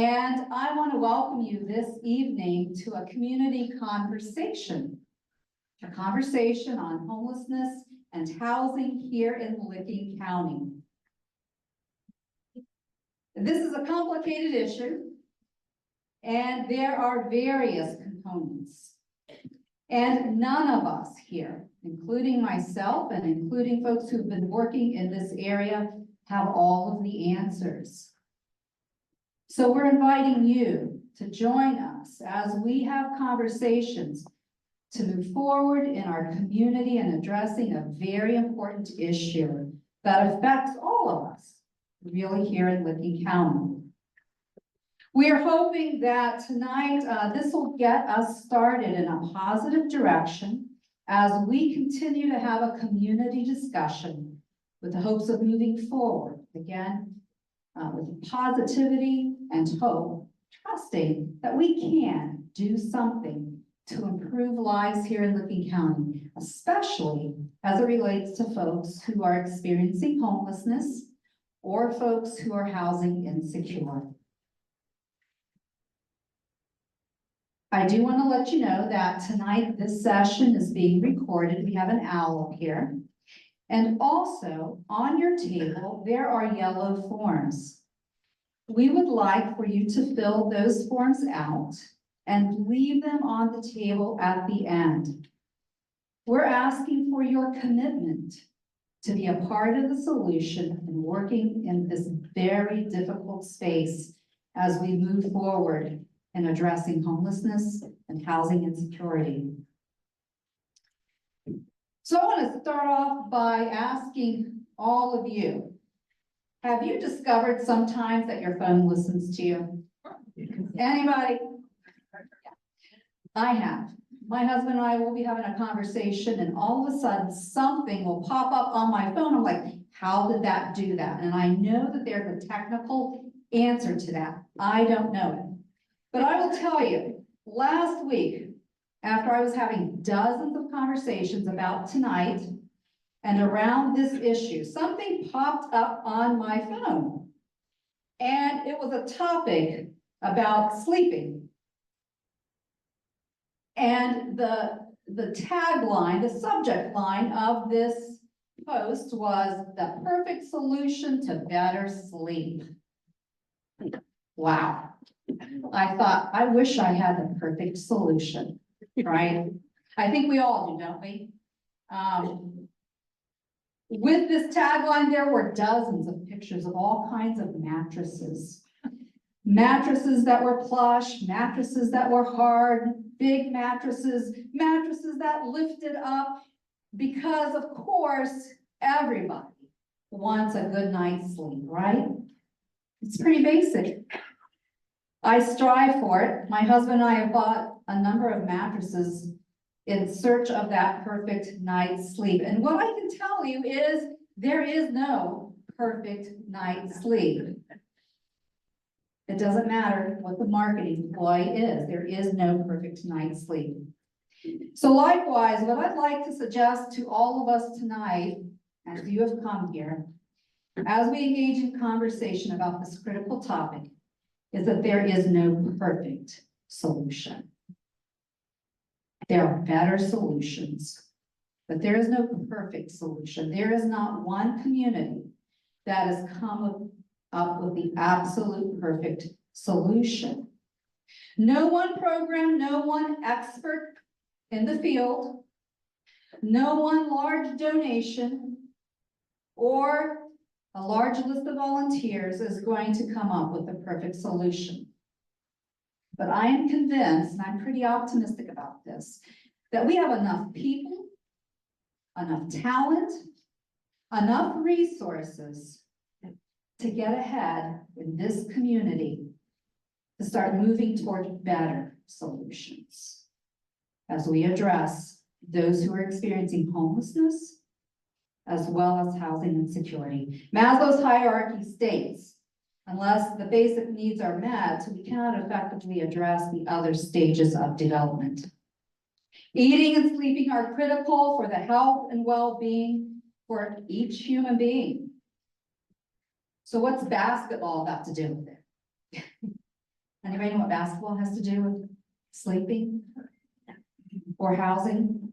And I want to welcome you this evening to a community conversation. A conversation on homelessness and housing here in Licking County. This is a complicated issue, and there are various components. And none of us here, including myself and including folks who've been working in this area, have all of the answers. So we're inviting you to join us as we have conversations to move forward in our community and addressing a very important issue that affects all of us, really here in Licking County. We are hoping that tonight this will get us started in a positive direction as we continue to have a community discussion with the hopes of moving forward, again, with positivity and hope, trusting that we can do something to improve lives here in Licking County, especially as it relates to folks who are experiencing homelessness or folks who are housing insecure. I do want to let you know that tonight this session is being recorded. We have an owl here. And also on your table, there are yellow forms. We would like for you to fill those forms out and leave them on the table at the end. We're asking for your commitment to be a part of the solution and working in this very difficult space as we move forward in addressing homelessness and housing insecurity. So I want to start off by asking all of you, have you discovered sometimes that your phone listens to you? Anybody? I have. My husband and I will be having a conversation and all of a sudden something will pop up on my phone. I'm like, how did that do that? And I know that there's a technical answer to that. I don't know it. But I will tell you, last week, after I was having dozens of conversations about tonight and around this issue, something popped up on my phone. And it was a topic about sleeping. And the tagline, the subject line of this post was the perfect solution to better sleep. Wow. I thought, I wish I had the perfect solution, right? I think we all do, don't we? With this tagline, there were dozens of pictures of all kinds of mattresses. Mattresses that were plush, mattresses that were hard, big mattresses, mattresses that lifted up, because of course, everybody wants a good night's sleep, right? It's pretty basic. I strive for it. My husband and I have bought a number of mattresses in search of that perfect night's sleep. And what I can tell you is there is no perfect night's sleep. It doesn't matter what the marketing ploy is. There is no perfect night's sleep. So likewise, what I'd like to suggest to all of us tonight, as you have come here, as we engage in conversation about this critical topic, is that there is no perfect solution. There are better solutions, but there is no perfect solution. There is not one community that has come up with the absolute perfect solution. No one program, no one expert in the field, no one large donation, or a large list of volunteers is going to come up with the perfect solution. But I am convinced, and I'm pretty optimistic about this, that we have enough people, enough talent, enough resources to get ahead in this community to start moving toward better solutions as we address those who are experiencing homelessness, as well as housing insecurity. Maslow's hierarchy states, unless the basic needs are met, we cannot effectively address the other stages of development. Eating and sleeping are critical for the health and well-being for each human being. So what's basketball got to do with it? Anybody know what basketball has to do with sleeping or housing?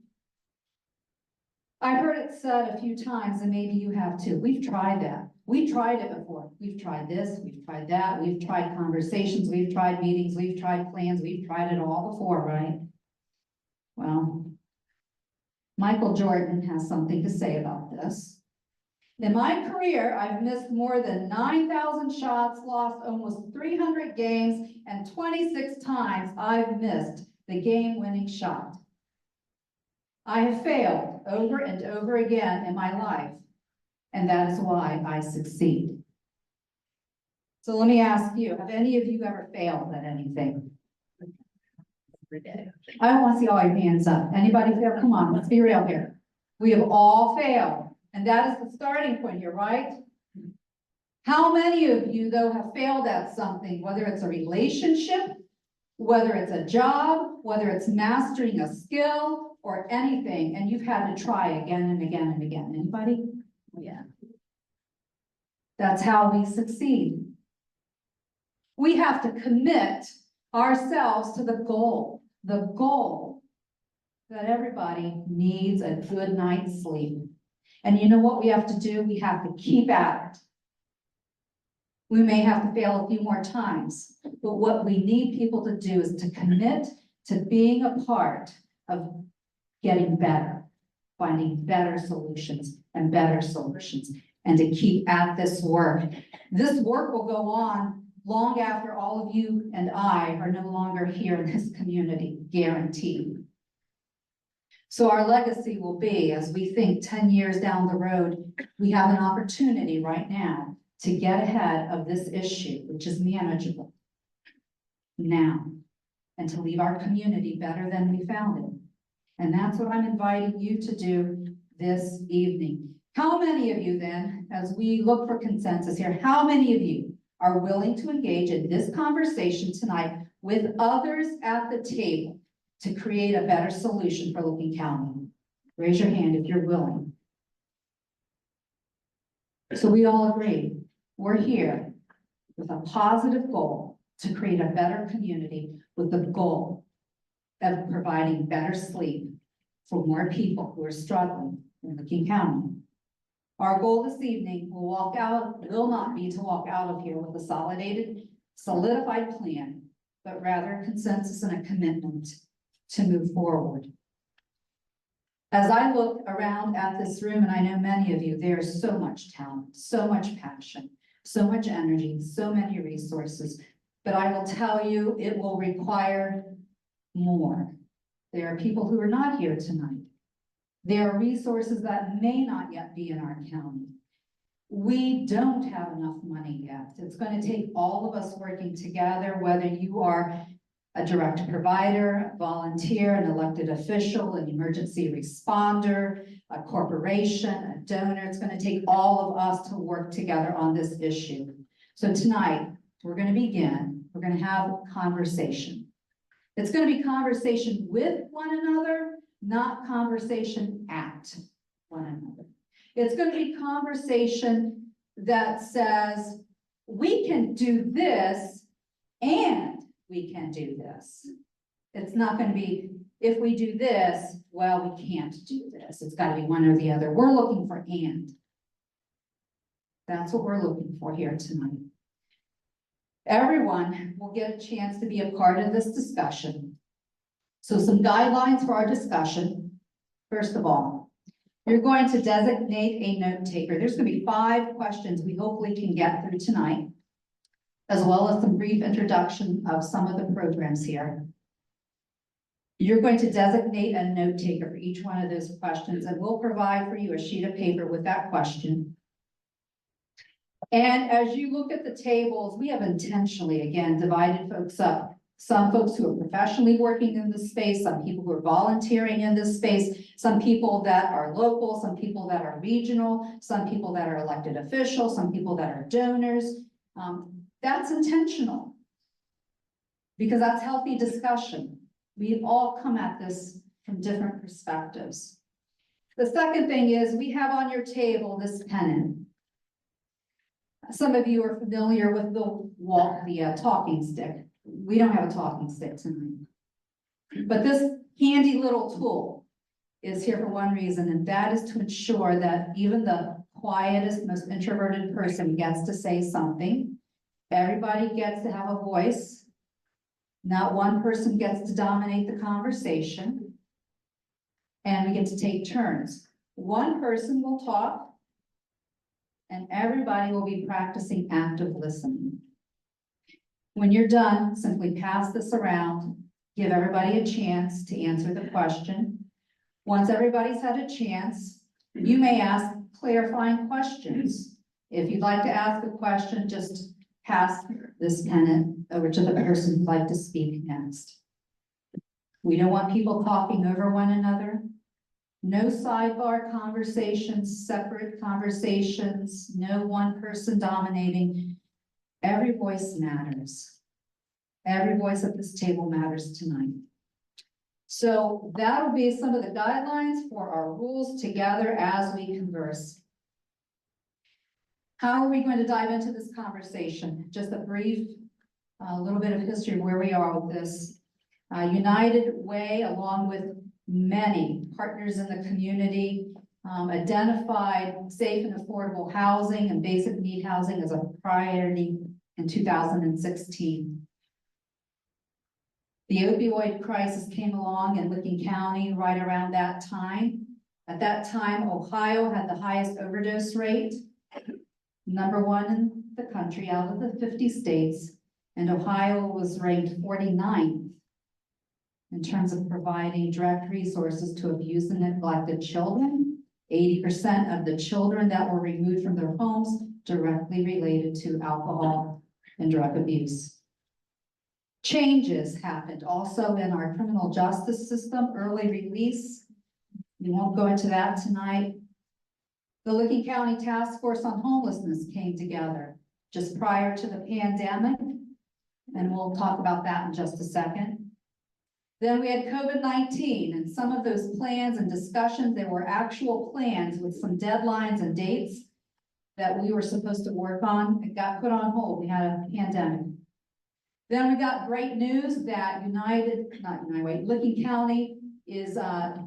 I've heard it said a few times, and maybe you have too. We've tried that. We've tried it before. We've tried this, we've tried that, we've tried conversations, we've tried meetings, we've tried plans, we've tried it all before, right? Well, Michael Jordan has something to say about this. In my career, I've missed more than 9,000 shots, lost almost 300 games, and 26 times I've missed the game-winning shot. I have failed over and over again in my life, and that is why I succeed. So let me ask you, have any of you ever failed at anything? Every day. I don't want to see all your hands up. Anybody fail? Come on, let's be real here. We have all failed. And that is the starting point here, right? How many of you, though, have failed at something, whether it's a relationship, whether it's a job, whether it's mastering a skill or anything, and you've had to try again and again and again? Anybody? Yeah. That's how we succeed. We have to commit ourselves to the goal that everybody needs a good night's sleep. And you know what we have to do? We have to keep at it. We may have to fail a few more times, but what we need people to do is to commit to being a part of getting better, finding better solutions, and to keep at this work. This work will go on long after all of you and I are no longer here in this community, guaranteed. So our legacy will be, as we think 10 years down the road, we have an opportunity right now to get ahead of this issue, which is manageable now, and to leave our community better than we found it. And that's what I'm inviting you to do this evening. How many of you then, as we look for consensus here, how many of you are willing to engage in this conversation tonight with others at the table to create a better solution for Licking County? Raise your hand if you're willing. So we all agree, we're here with a positive goal to create a better community with the goal of providing better sleep for more people who are struggling in Licking County. Our goal this evening will not be to walk out of here with a solidified plan, but rather a consensus and a commitment to move forward. As I look around at this room, and I know many of you, there's so much talent, so much passion, so much energy, so many resources, but I will tell you, it will require more. There are people who are not here tonight. There are resources that may not yet be in our county. We don't have enough money yet. It's going to take all of us working together, whether you are a direct provider, a volunteer, an elected official, an emergency responder, a corporation, a donor. It's going to take all of us to work together on this issue. So tonight, we're going to begin. We're going to have a conversation. It's going to be conversation with one another, not conversation at one another. It's going to be conversation that says, we can do this and we can do this. It's not going to be, if we do this, well, we can't do this. It's got to be one or the other. We're looking for and. That's what we're looking for here tonight. Everyone will get a chance to be a part of this discussion. So some guidelines for our discussion. First of all, you're going to designate a note taker. There's going to be 5 questions we hopefully can get through tonight, as well as some brief introduction of some of the programs here. You're going to designate a note taker for each one of those questions, and we'll provide for you a sheet of paper with that question. And as you look at the tables, we have intentionally, again, divided folks up. Some folks who are professionally working in this space, some people who are volunteering in this space, some people that are local, some people that are regional, some people that are elected officials, some people that are donors. That's intentional because that's healthy discussion. We all come at this from different perspectives. The second thing is we have on your table this pennant. Some of you are familiar with the talking stick. we don't have a talking stick tonight. But this handy little tool is here for one reason, and that is to ensure that even the quietest, most introverted person gets to say something. Everybody gets to have a voice. Not one person gets to dominate the conversation. And we get to take turns. One person will talk, and everybody will be practicing active listening. When you're done, simply pass this around, give everybody a chance to answer the question. Once everybody's had a chance, you may ask clarifying questions. If you'd like to ask a question, just pass this pennant over to the person who'd like to speak next. We don't want people talking over one another. No sidebar conversations, separate conversations, no one person dominating. Every voice matters. Every voice at this table matters tonight. So that'll be some of the guidelines for our rules to gather as we converse. How are we going to dive into this conversation? Just a brief, little bit of history of where we are with this. United Way, along with many partners in the community, identified safe and affordable housing and basic need housing as a priority in 2016. The opioid crisis came along in Licking County right around that time. At that time, Ohio had the highest overdose rate, #1 in the country out of the 50 states, and Ohio was ranked 49th in terms of providing direct resources to abused and neglected children. 80% of the children that were removed from their homes directly related to alcohol and drug abuse. Changes happened also in our criminal justice system, early release. We won't go into that tonight. The Licking County Task Force on Homelessness came together just prior to the pandemic, and we'll talk about that in just a second. Then we had COVID-19, and some of those plans and discussions, there were actual plans with some deadlines and dates that we were supposed to work on. It got put on hold. We had a pandemic. Then we got great news that Licking County is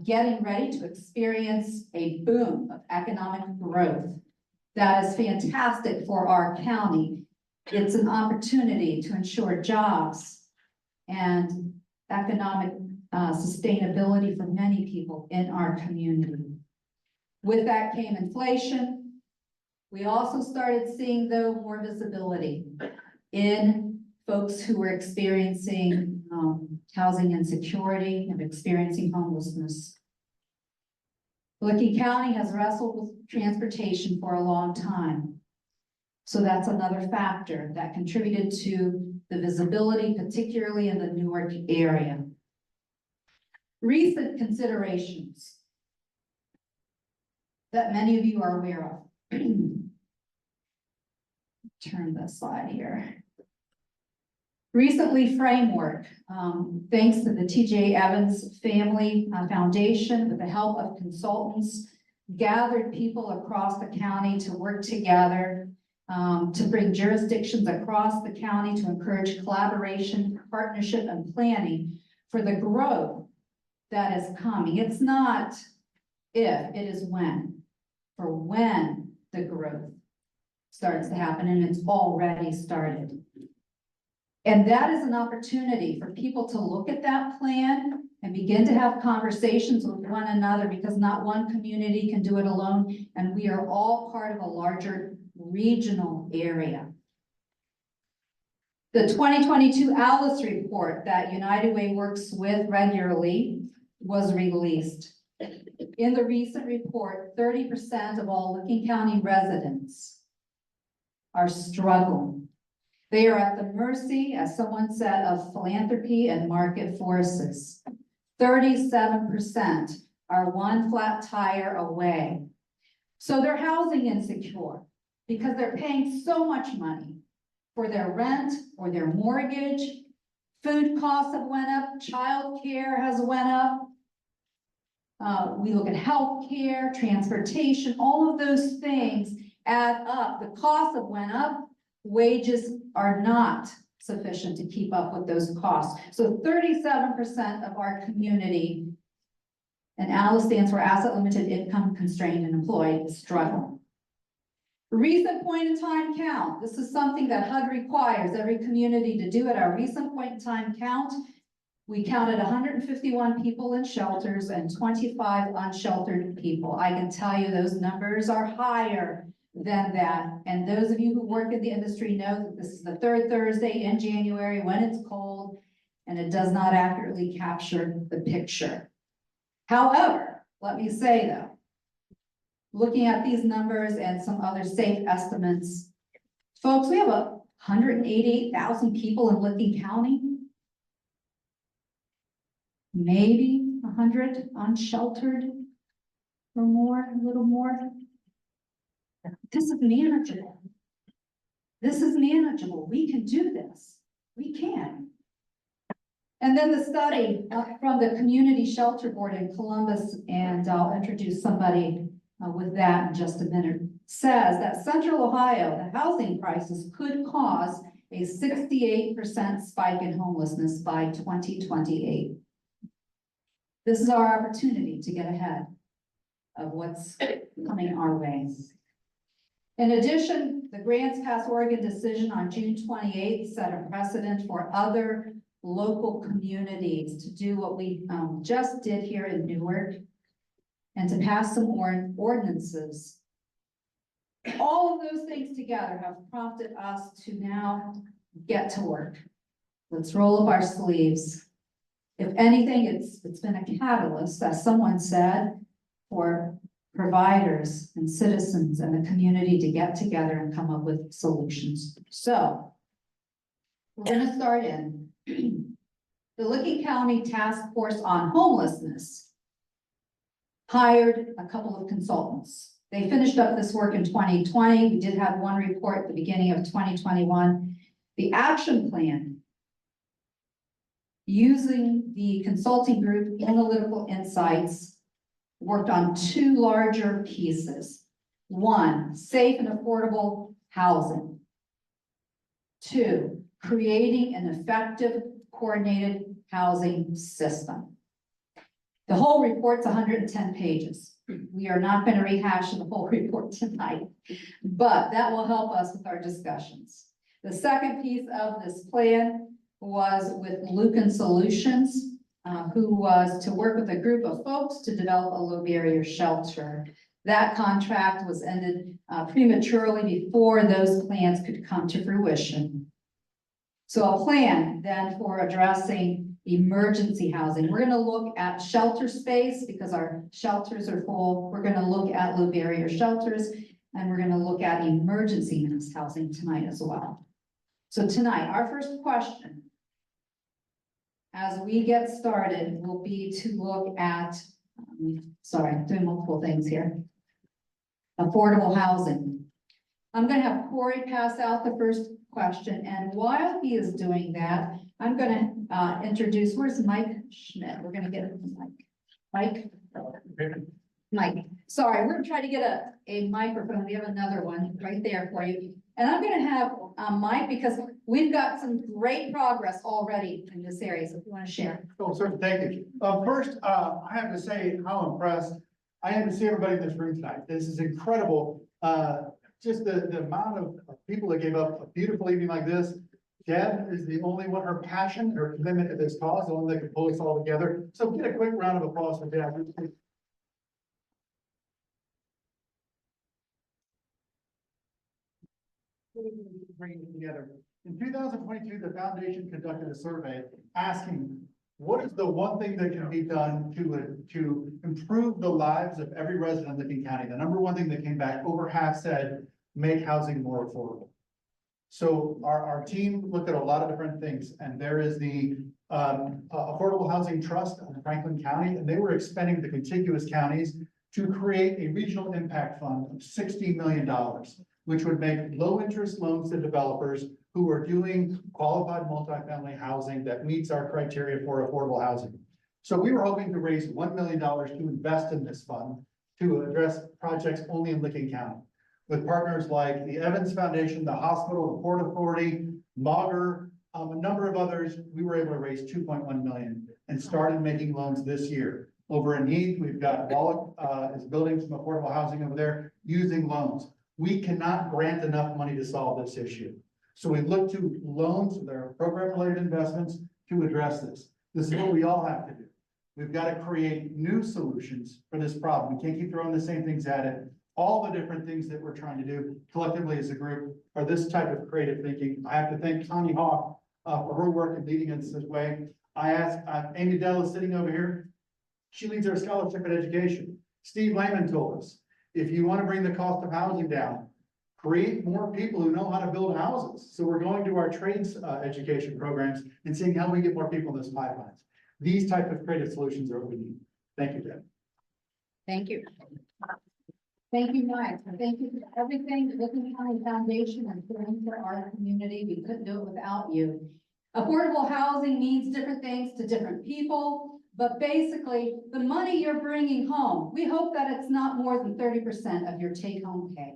getting ready to experience a boom of economic growth. That is fantastic for our county. It's an opportunity to ensure jobs and economic sustainability for many people in our community. With that came inflation. We also started seeing, though, more visibility in folks who were experiencing housing insecurity and experiencing homelessness. Licking County has wrestled with transportation for a long time. So that's another factor that contributed to the visibility, particularly in the Newark area. Recent considerations that many of you are aware of. Turn the slide here. Recently, framework, thanks to the T.J. Evans Family Foundation, with the help of consultants, gathered people across the county to work together to bring jurisdictions across the county to encourage collaboration, partnership, and planning for the growth that is coming. It's not if, it is when. For when the growth starts to happen, and it's already started. And that is an opportunity for people to look at that plan and begin to have conversations with one another, because not one community can do it alone, and we are all part of a larger regional area. The 2022 ALICE report that United Way works with regularly was released. In the recent report, 30% of all Licking County residents are struggling. They are at the mercy, as someone said, of philanthropy and market forces. 37% are one flat tire away. So they're housing insecure because they're paying so much money for their rent or their mortgage. Food costs have went up, childcare has went up. We look at healthcare, transportation, all of those things add up. The costs have went up. Wages are not. sufficient to keep up with those costs. So 37% of our community, and ALA stands for asset limited, income constrained, and employed, struggle. Recent point in time count. This is something that HUD requires every community to do at our recent point in time count. We counted 151 people in shelters and 25 unsheltered people. I can tell you those numbers are higher than that. And those of you who work in the industry know that this is the third Thursday in January when it's cold, and it does not accurately capture the picture. However, let me say though, looking at these numbers and some other safe estimates, folks, we have 188,000 people in Licking County. Maybe 100 unsheltered or more, a little more. This is manageable. This is manageable. We can do this. We can. And then the study from the Community Shelter Board in Columbus, and I'll introduce somebody with that in just a minute, says that Central Ohio, the housing crisis could cause a 68% spike in homelessness by 2028. This is our opportunity to get ahead of what's coming our way. In addition, the Grants Pass Oregon decision on June 28th set a precedent for other local communities to do what we just did here in Newark and to pass some ordinances. All of those things together have prompted us to now get to work. Let's roll up our sleeves. If anything, it's been a catalyst, as someone said, for providers and citizens and the community to get together and come up with solutions. So we're going to start in the Licking County Task Force on Homelessness hired a couple of consultants. They finished up this work in 2020. We did have one report at the beginning of 2021. The action plan, using the consulting group Analytical Insights, worked on two larger pieces. One, safe and affordable housing. Two, creating an effective coordinated housing system. The whole report's 110 pages. We are not going to rehash the whole report tonight, but that will help us with our discussions. The second piece of this plan was with Lucan Solutions, who was to work with a group of folks to develop a low barrier shelter. That contract was ended prematurely before those plans could come to fruition. So a plan then for addressing emergency housing. We're going to look at shelter space because our shelters are full. We're going to look at low barrier shelters, and we're going to look at emergency mass housing tonight as well. So tonight, our first question as we get started will be to look at, sorry, I'm doing multiple things here. Affordable housing. I'm going to have Corey pass out the first question, and while he is doing that, I'm going to introduce, where's Mike Schmidt? We're going to get Mike. Mike, sorry, we're going to try to get a microphone. We have another one right there for you. And I'm going to have Mike, because we've got some great progress already in this area. So if you want to share. Oh, certainly. Thank you. First, I have to say how impressed I am to see everybody in this room tonight. This is incredible. Just the amount of people that gave up a beautiful evening like this. Deb is the only one, her passion, her commitment to this cause, the one that can pull us all together. So get a quick round of applause for Deb. Bringing it together. In 2022, the foundation conducted a survey asking, what is the one thing that can be done to improve the lives of every resident in Licking County? The number one thing that came back, over half said, make housing more affordable. So our team looked at a lot of different things, and there is the Affordable Housing Trust in Franklin County, and they were expanding the contiguous counties to create a regional impact fund of $60 million, which would make low interest loans to developers who are doing qualified multifamily housing that meets our criteria for affordable housing. So we were hoping to raise $1 million to invest in this fund to address projects only in Licking County, with partners like the Evans Foundation, the hospital, the Port Authority, Maugher, A number of others, we were able to raise 2.1 million and started making loans this year. Over in Heath, we've got Wallach, is building some affordable housing over there using loans. We cannot grant enough money to solve this issue. So we look to loans, there are program-related investments to address this. This is what we all have to do. We've got to create new solutions for this problem. We can't keep throwing the same things at it. All the different things that we're trying to do collectively as a group are this type of creative thinking. I have to thank Connie Hawk for her work in leading us this way. I asked, Amy Dell is sitting over here. She leads our scholarship and education. Steve Lehman told us, if you want to bring the cost of housing down, create more people who know how to build houses. So we're going to our trades education programs and seeing how we get more people in those pipelines. These type of creative solutions are what we need. Thank you, Deb. Thank you. Thank you, Mike. Thank you for everything that Licking County Foundation is doing for our community. We couldn't do it without you. Affordable housing means different things to different people, but basically the money you're bringing home, we hope that it's not more than 30% of your take-home pay.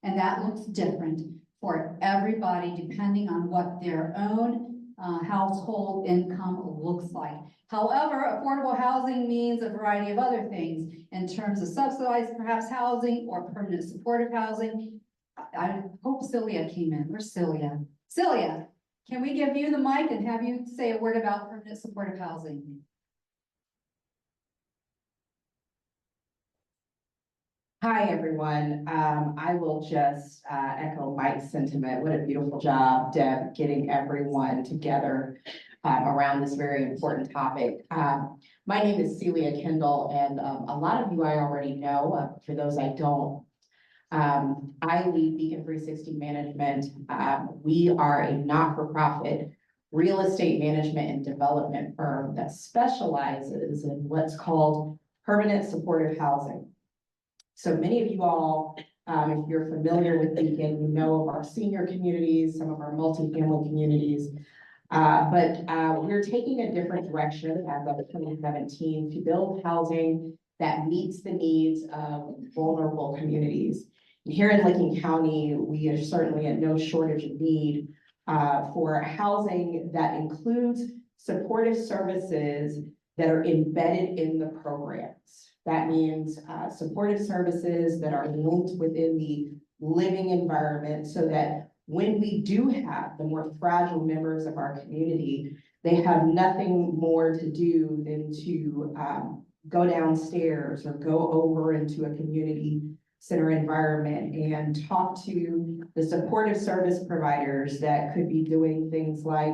And that looks different for everybody depending on what their own household income looks like. However, affordable housing means a variety of other things in terms of subsidized perhaps housing or permanent supportive housing. I hope Celia came in. Where's Celia? Celia, can we give you the mic and have you say a word about permanent supportive housing? Hi, everyone. I will just echo Mike's sentiment. What a beautiful job, Deb, getting everyone together around this very important topic. My name is Celia Kendall, and a lot of you I already know. For those I don't, I lead Beacon 360 Management. We are a not-for-profit real estate management and development firm that specializes in what's called permanent supportive housing. So many of you all, if you're familiar with Beacon, you know of our senior communities, some of our multifamily communities. But we're taking a different direction as of 2017 to build housing that meets the needs of vulnerable communities. And here in Licking County, we are certainly at no shortage of need for housing that includes supportive services that are embedded in the programs. That means supportive services that are linked within the living environment so that when we do have the more fragile members of our community, they have nothing more to do than to go downstairs or go over into a community center environment and talk to the supportive service providers that could be doing things like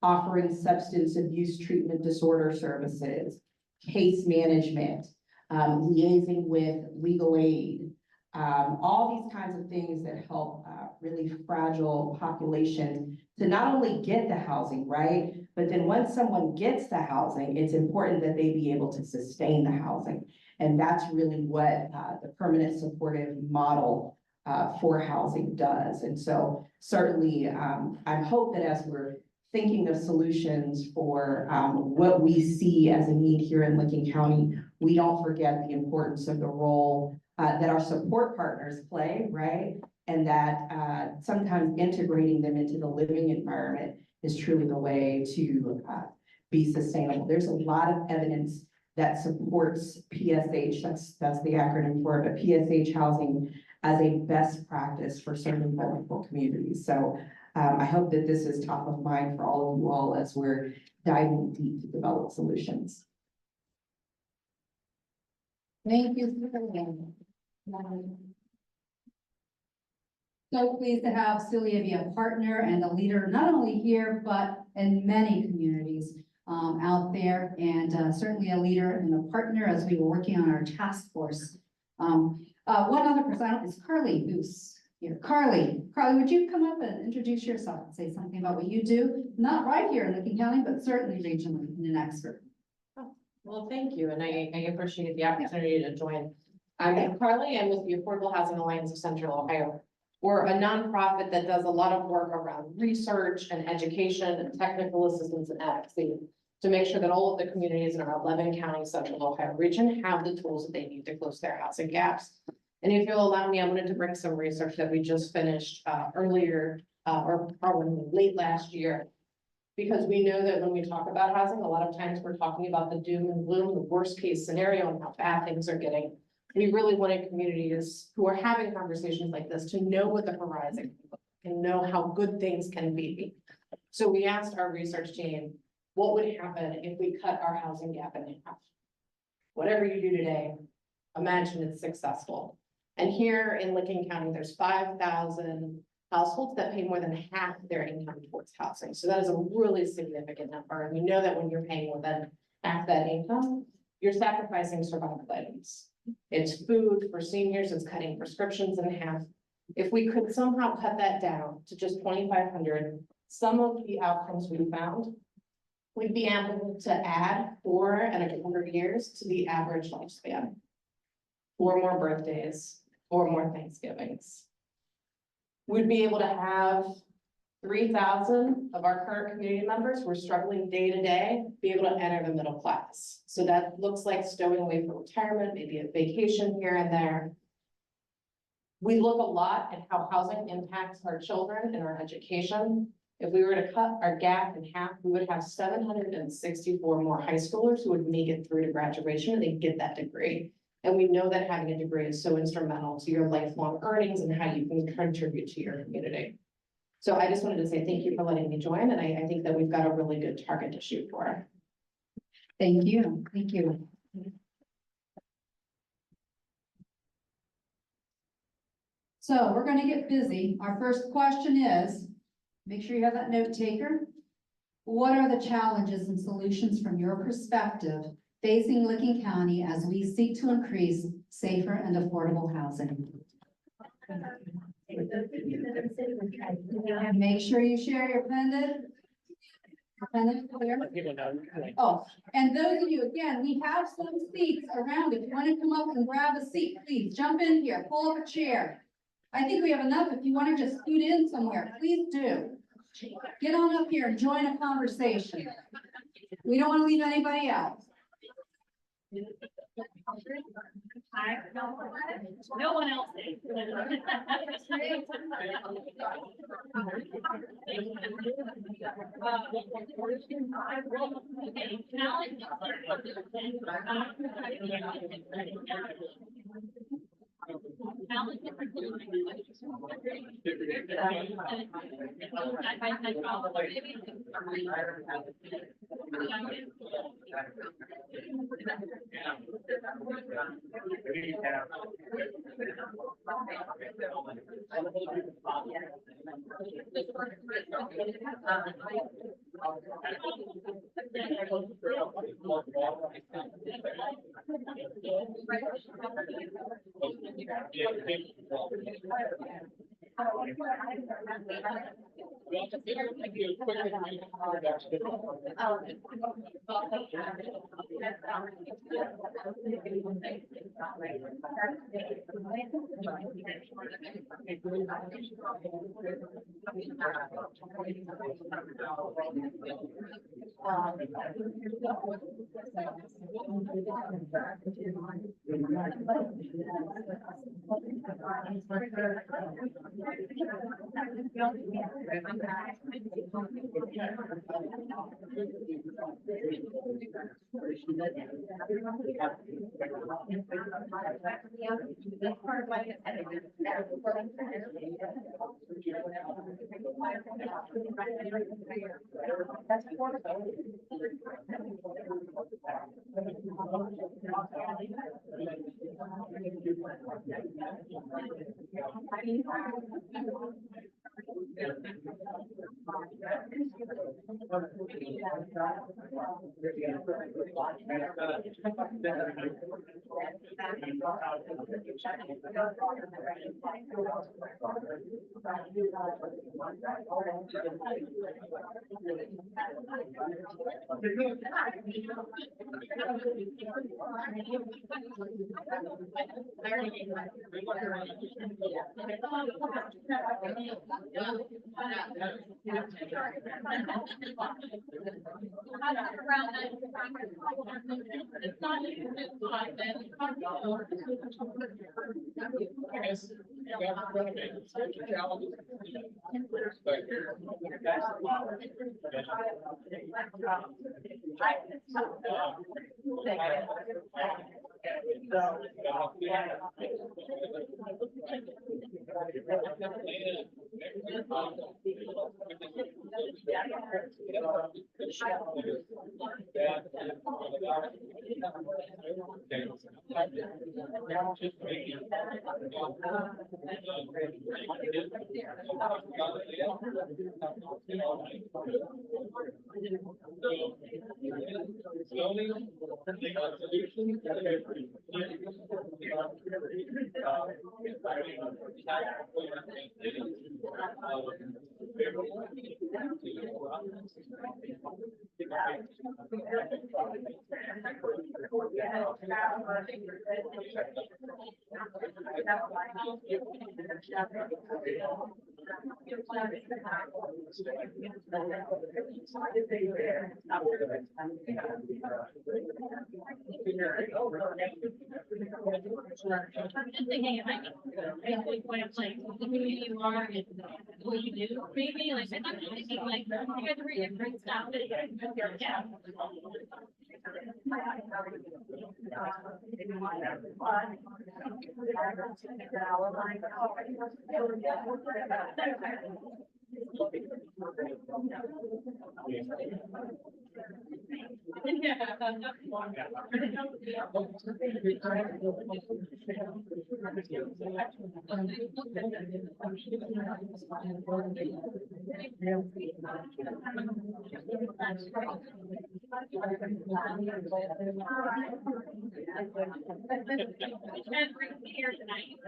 offering substance abuse treatment disorder services, case management, liaising with legal aid, all these kinds of things that help really fragile populations to not only get the housing, right? But then once someone gets the housing, it's important that they be able to sustain the housing. And that's really what the permanent supportive model for housing does. And so certainly I hope that as we're thinking of solutions for what we see as a need here in Licking County, we don't forget the importance of the role that our support partners play, right? And that sometimes integrating them into the living environment is truly the way to be sustainable. There's a lot of evidence that supports PSH, that's the acronym for it, but PSH housing as a best practice for certain vulnerable communities. So I hope that this is top of mind for all of you all as we're diving deep to develop solutions. Thank you. So pleased to have Celia be a partner and a leader, not only here, but in many communities out there, and certainly a leader and a partner as we were working on our task force. One other person is Carly Goose here. Carly, would you come up and introduce yourself and say something about what you do? Not right here in Licking County, but certainly regionally in an expert. Well, thank you, and I appreciate the opportunity to join. I'm Carly. I'm with the Affordable Housing Alliance of Central Ohio. We're a nonprofit that does a lot of work around research and education and technical assistance and advocacy to make sure that all of the communities in our 11 county Central Ohio region have the tools that they need to close their housing gaps. And if you'll allow me, I wanted to bring some research that we just finished earlier or probably late last year Because we know that when we talk about housing, a lot of times we're talking about the doom and gloom, the worst case scenario and how bad things are getting. We really wanted communities who are having conversations like this to know what the horizon and know how good things can be. So we asked our research team, what would happen if we cut our housing gap in half? Whatever you do today, imagine it's successful. And here in Licking County, there's 5,000 households that pay more than half their income towards housing. So that is a really significant number. And we know that when you're paying more than half that income, you're sacrificing survival items. It's food for seniors, it's cutting prescriptions in half. If we could somehow cut that down to just 2,500, some of the outcomes we found, we'd be able to add 400 years to the average lifespan. 4 more birthdays, 4 more Thanksgivings. We'd be able to have 3,000 of our current community members who are struggling day to day, be able to enter the middle class. So that looks like stowing away for retirement, maybe a vacation here and there. We look a lot at how housing impacts our children and our education. If we were to cut our gap in half, we would have 764 more high schoolers who would make it through to graduation and they get that degree. And we know that having a degree is so instrumental to your lifelong earnings and how you can contribute to your community. So I just wanted to say thank you for letting me join, and I think that we've got a really good target to shoot for. Thank you, thank you. So we're gonna get busy. Our first question is, make sure you have that note taker. What are the challenges and solutions from your perspective facing Licking County as we seek to increase safer and affordable housing? Make sure you share your pendant. Clear. Oh, and those of you, again, we have some seats around. If you want to come up and grab a seat, please jump in here, pull up a chair. I think we have enough. If you want to just scoot in somewhere, please do. Get on up here and join a conversation. We don't want to leave anybody out. No one else. Just thinking it might be basically what it's like, who you are and what you do, maybe like, I'm not thinking like, you guys read different stuff. Yeah. Here tonight.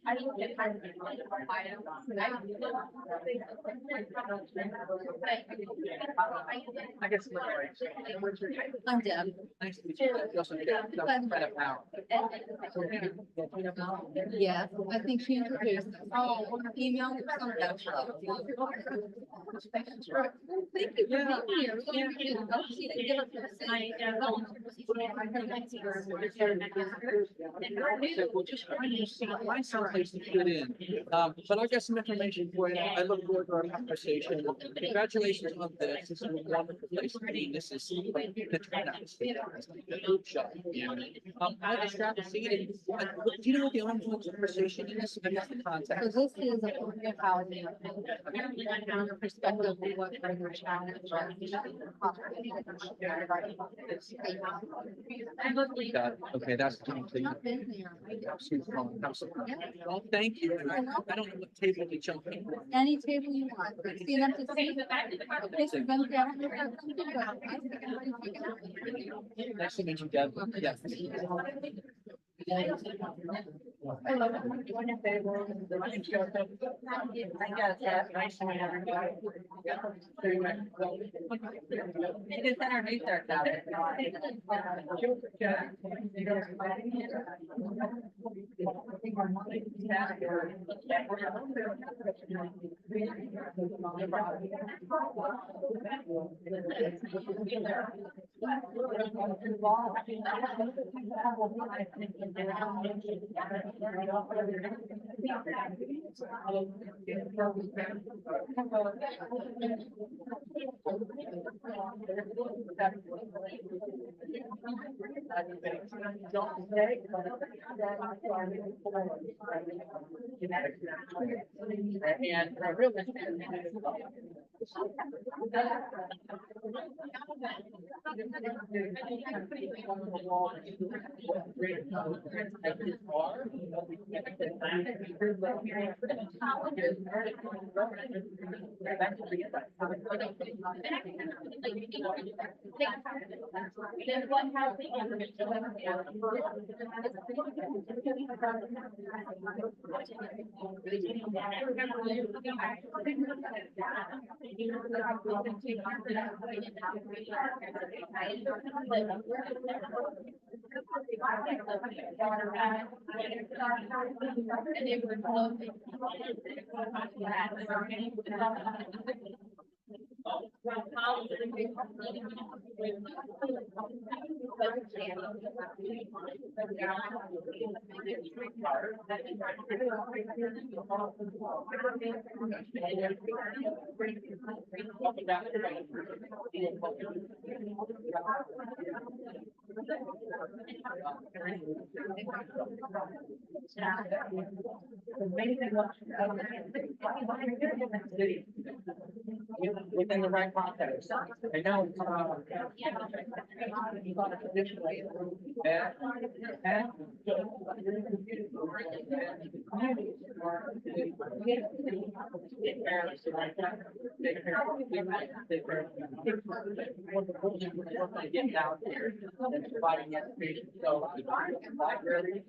I didn't get time to I guess. I'm Deb. Nice to meet you. Justin, Yeah, I think she introduced us. Oh, email or something. Thank you for being here. Oh, she didn't give us a Find someplace to fit in. But I've got some information for you. I look forward to our conversation. Congratulations on this. This is a wonderful place to be. This is the turnout. I just got to see it. Do you know what the ongoing conversation is? I guess the So context. this is a permanent housing. From the perspective of what further challenge. Got it. Okay, that's complete. Not been there. Well, thank you. I don't know what table to jump in. Any table you want. See enough to see. This is been down here. Nice to meet you, Deb. Yes. I love it. One in favor. My name's Joseph. I guess that's nice to meet everybody. Just introduce ourselves. And within the right context. I know. Get down here and providing information. So, library.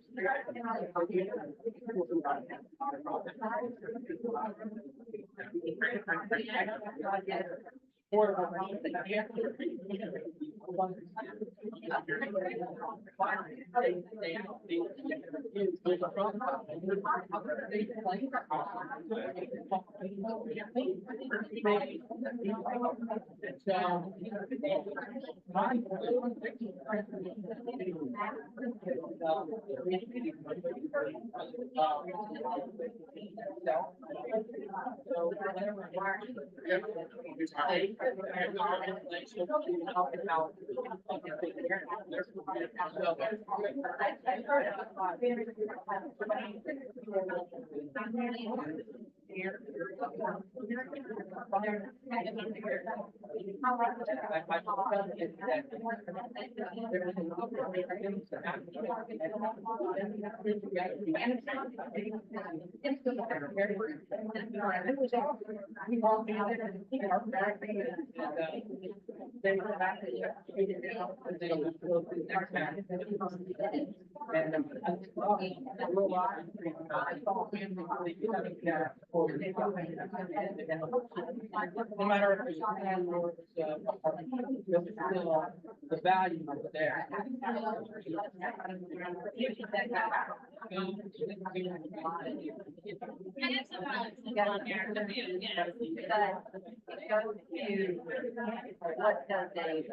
No matter if it's landlord, the value of it there. What does they,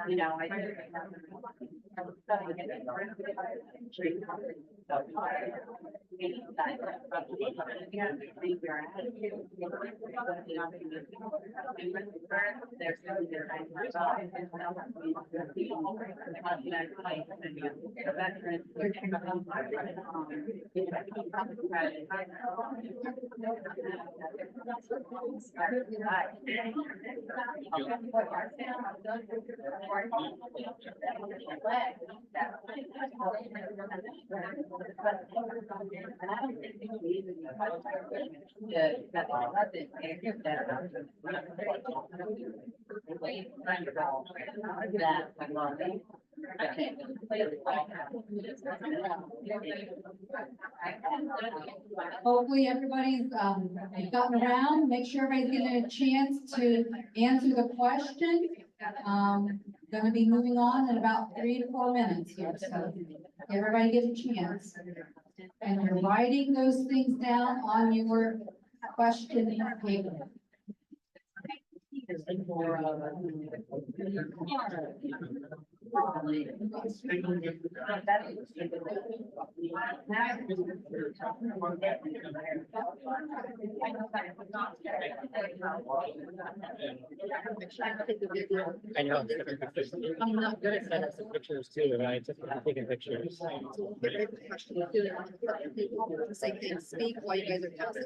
you know, And I don't think we even. Hopefully everybody's, gotten around, make sure everybody's getting a chance to answer the question. Gonna be moving on in about 3 to 4 minutes here, so everybody get a chance. And you're writing those things down on your question paper. I know. I'm not good at sending some pictures too, and I just taking pictures. Say things, speak while you guys are passing.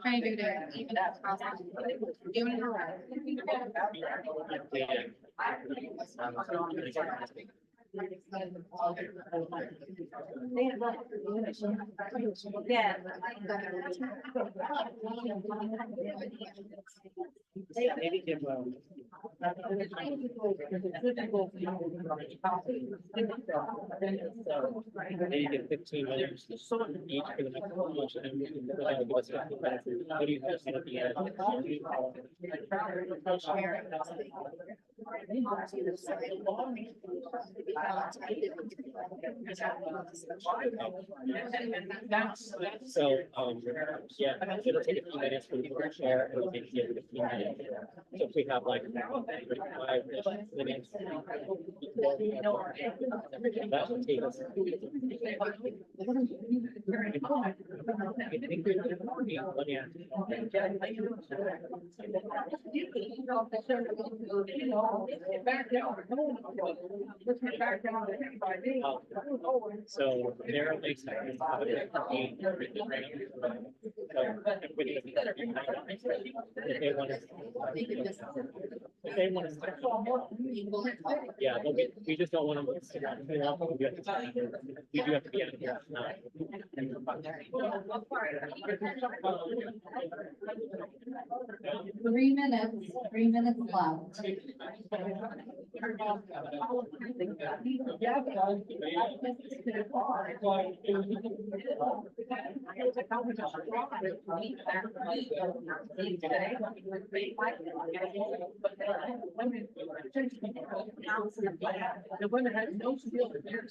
Trying to do that even as possible. Doing it right. Yeah. Maybe give maybe give 15 minutes each for the next one, and we can give us 15 minutes. What do you have at the end? So, yeah, it'll take a few minutes for people to share, it'll take 15 minutes. So if we have like 35 minutes. That will take us. So narrow makes sense. If they want to. Yeah, but we just don't want them to sit down. We do have to be out of here. 3 minutes left. The women had no skill in their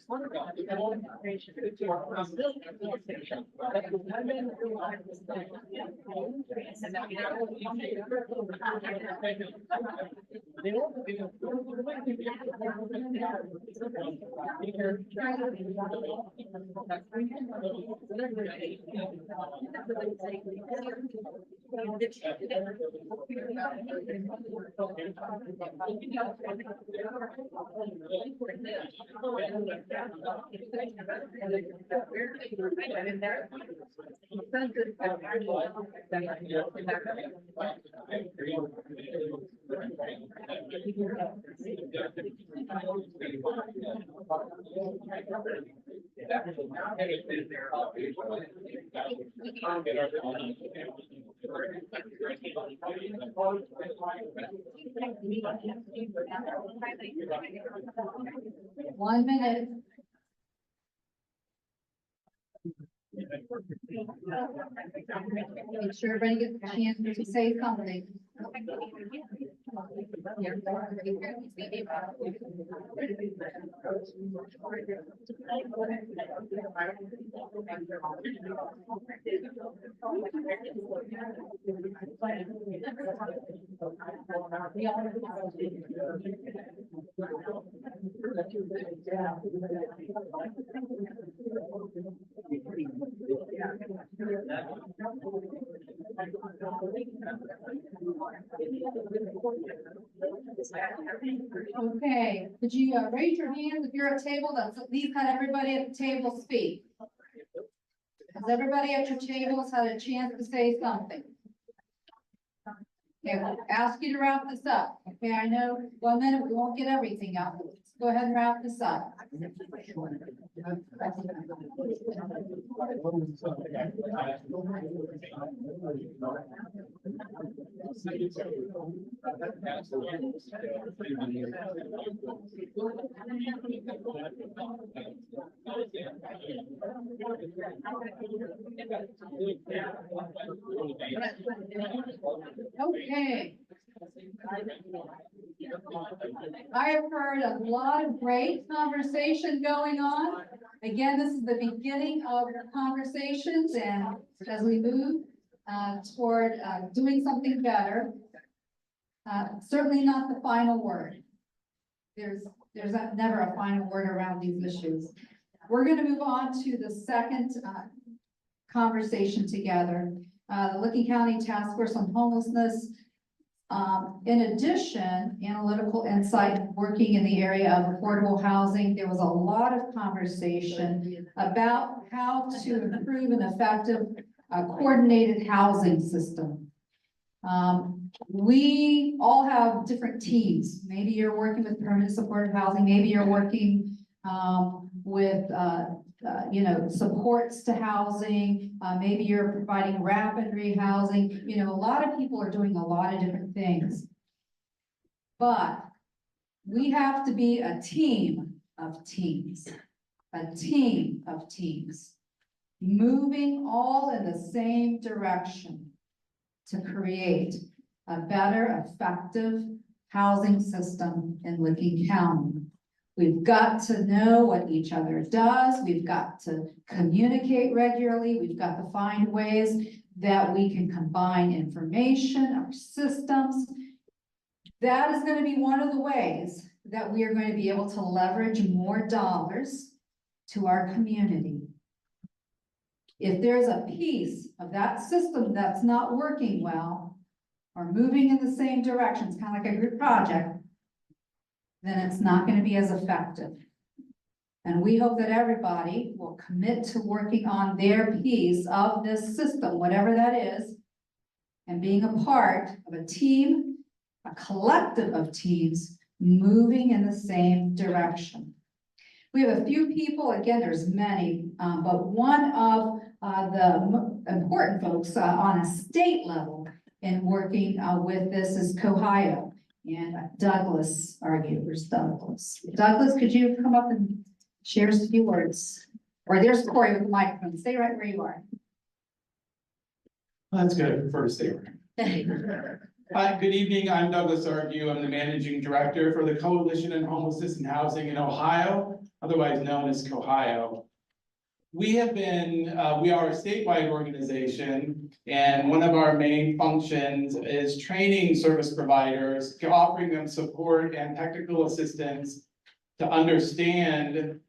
One minute. Make sure everybody gets a chance to say something. Okay, could you raise your hands if you're at a table? That's at least had everybody at the table speak. Has everybody at your tables had a chance to say something? Okay, we'll ask you to wrap this up. Okay, I know 1 minute we won't get everything out. go ahead and wrap this up. Okay. I have heard a lot of great conversation going on. Again, this is the beginning of conversations, and as we move toward doing something better, certainly not the final word. There's never a final word around these issues. We're going to move on to the second conversation together. The Licking County Task Force on Homelessness. In addition, analytical insight working in the area of affordable housing, there was a lot of conversation about how to improve an effective coordinated housing system. We all have different teams. Maybe you're working with permanent supportive housing. Maybe you're working with supports to housing. Maybe you're providing rapid rehousing. You know, a lot of people are doing a lot of different things. But we have to be a team of teams, moving all in the same direction to create a better, effective housing system in Licking County. We've got to know what each other does. We've got to communicate regularly. We've got to find ways that we can combine information, our systems. That is going to be one of the ways that we are going to be able to leverage more dollars to our community. If there's a piece of that system that's not working well or moving in the same direction, it's kind of like a group project, then it's not going to be as effective. And we hope that everybody will commit to working on their piece of this system, whatever that is, and being a part of a team, a collective of teams moving in the same direction. We have a few people, again, there's many, but one of the important folks on a state level in working with this is Ohio. And Douglas argued, where's Douglas? Douglas, could you come up and share a few words? Or there's Corey with the microphone. Stay right where you are. That's good. I prefer to stay right. Hi, good evening. I'm Douglas Argue. I'm the managing director for the Coalition on Homelessness and Housing in Ohio, otherwise known as Ohio. We are a statewide organization, and one of our main functions is training service providers, offering them support and technical assistance to understand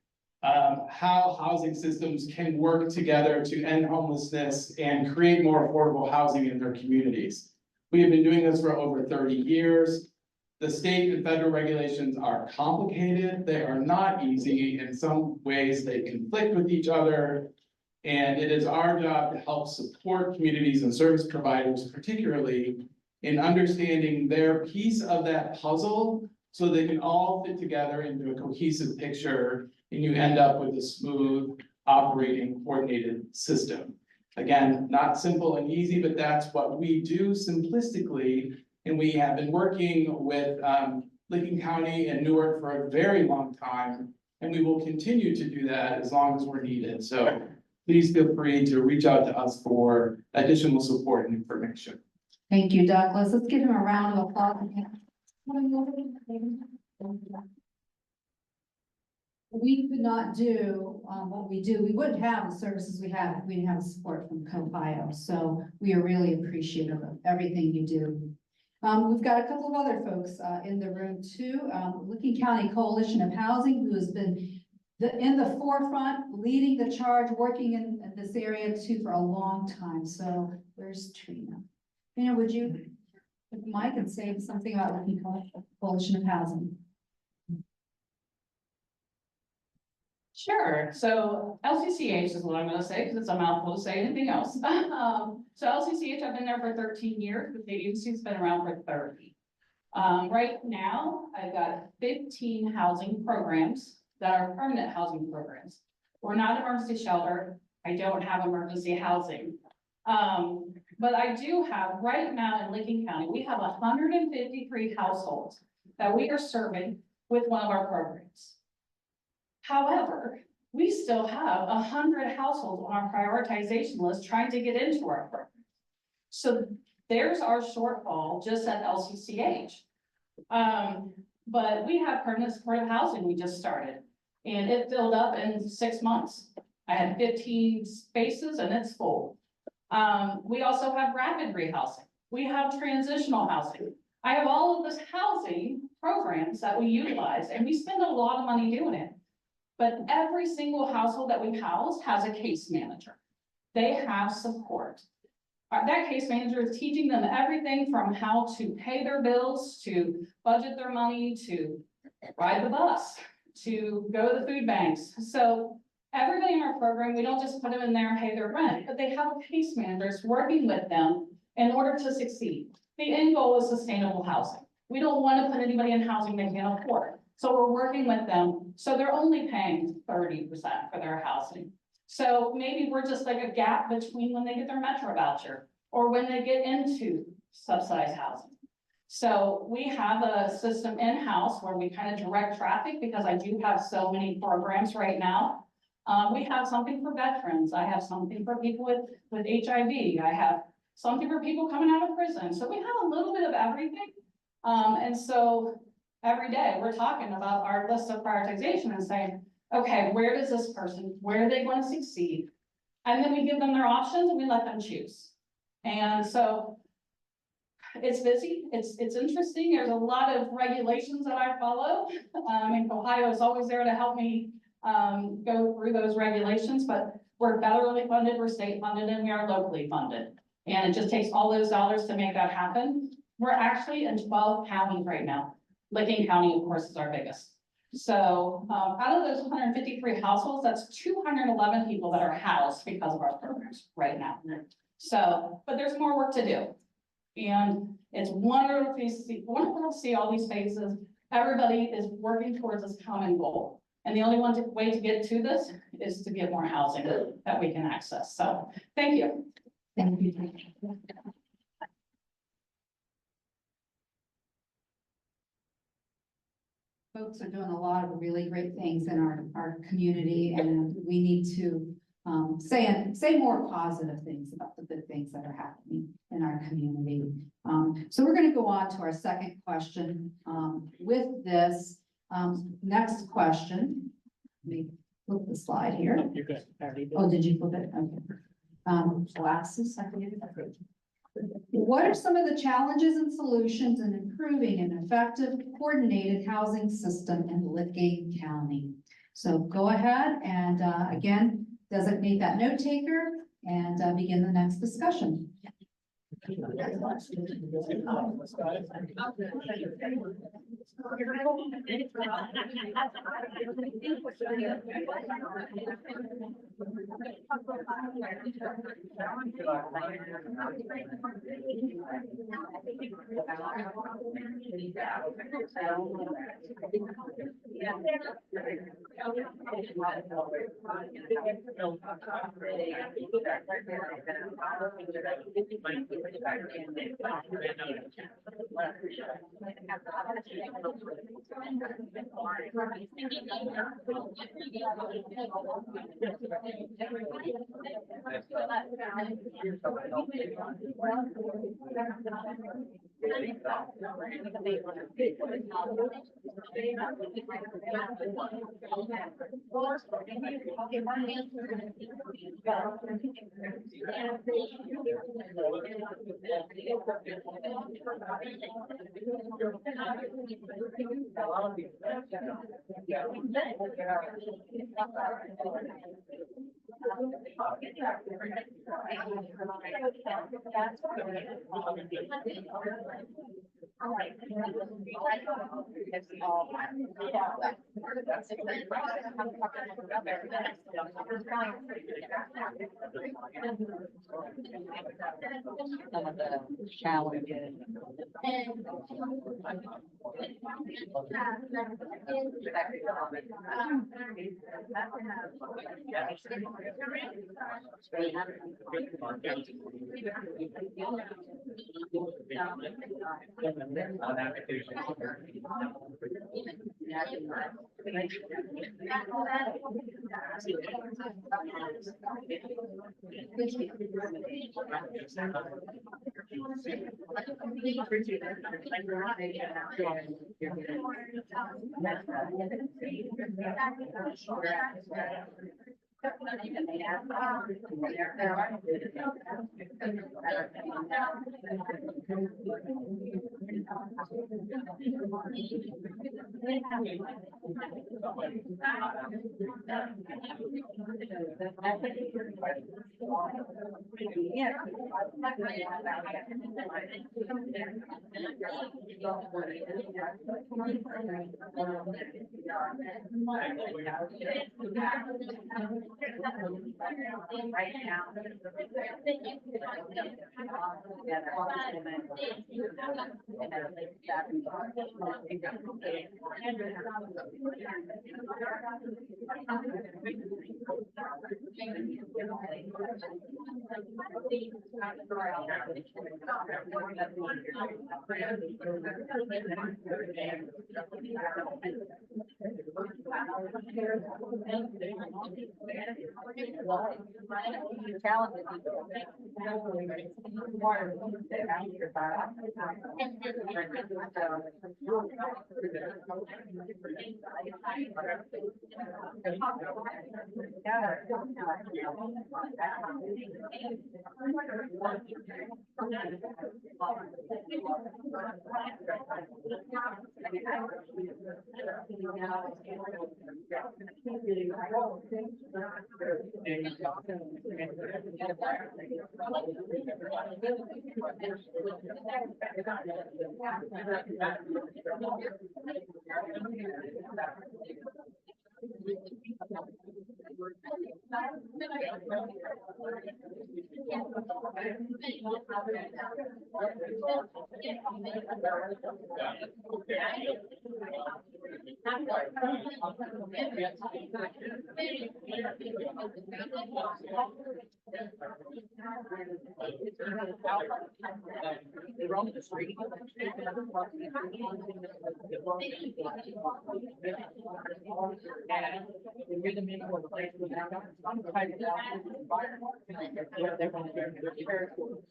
how housing systems can work together to end homelessness and create more affordable housing in their communities. We have been doing this for over 30 years. The state and federal regulations are complicated. They are not easy. In some ways, they conflict with each other. And it is our job to help support communities and service providers, particularly in understanding their piece of that puzzle so they can all fit together into a cohesive picture and you end up with a smooth, operating, coordinated system. Again, not simple and easy, but that's what we do simplistically. And we have been working with Licking County and Newark for a very long time, and we will continue to do that as long as we're needed. So please feel free to reach out to us for additional support and information. Thank you, Douglas. Let's give him a round of applause. We could not do what we do. We wouldn't have the services we have if we didn't have support from Ohio. So we are really appreciative of everything you do. We've got a couple of other folks in the room too. Licking County Coalition of Housing, who has been in the forefront, leading the charge, working in this area too for a long time. So where's Trina? Trina, would you, with Mike, and say something about Licking Coalition of Housing? Sure. So LCCH is what I'm going to say because it's a mouthful to say anything else. So LCCH, I've been there for 13 years, but the agency's been around for 30. Right now, I've got 15 housing programs that are permanent housing programs. We're not emergency shelter. I don't have emergency housing. But I do have, right now in Licking County, we have 153 households that we are serving with one of our programs. However, we still have 100 households on our prioritization list trying to get into our program. So there's our shortfall just at LCCH. But we have permanent supportive housing we just started, and it filled up in 6 months. I had 15 spaces and it's full. We also have rapid rehousing. We have transitional housing. I have all of this housing programs that we utilize, and we spend a lot of money doing it. But every single household that we house has a case manager. They have support. That case manager is teaching them everything from how to pay their bills, to budget their money, to ride the bus, to go to the food banks. So everybody in our program, we don't just put them in there and pay their rent, but they have case managers working with them in order to succeed. The end goal is sustainable housing. We don't want to put anybody in housing they can't afford. So we're working with them. So they're only paying 30% for their housing. So maybe we're just like a gap between when they get their Metro voucher or when they get into subsidized housing. So we have a system in-house where we kind of direct traffic, because I do have so many programs right now. We have something for veterans. I have something for people with HIV. I have something for people coming out of prison. So we have a little bit of everything. And so every day we're talking about our list of prioritization and saying, okay, where does this person, where are they going to succeed? And then we give them their options and we let them choose. And so it's busy, it's interesting. There's a lot of regulations that I follow. And Ohio is always there to help me go through those regulations, but we're federally funded, we're state funded, and we are locally funded. And it just takes all those dollars to make that happen. We're actually in 12 counties right now. Licking County, of course, is our biggest. So out of those 153 households, that's 211 people that are housed because of our programs right now. So, but there's more work to do. And it's wonderful to see all these faces. Everybody is working towards this common goal. And the only way to get to this is to get more housing that we can access. So thank you. Thank you. Folks are doing a lot of really great things in our community, and we need to say more positive things about the good things that are happening in our community. So we're going to go on to our second question. With this next question, let me flip the slide here. You're good. I already did. Oh, did you flip it? Okay. Glasses, I forget it. What are some of the challenges and solutions in improving an effective coordinated housing system in Licking County? So go ahead and again, designate that note taker and begin the next discussion. Some of the challenges. Right now.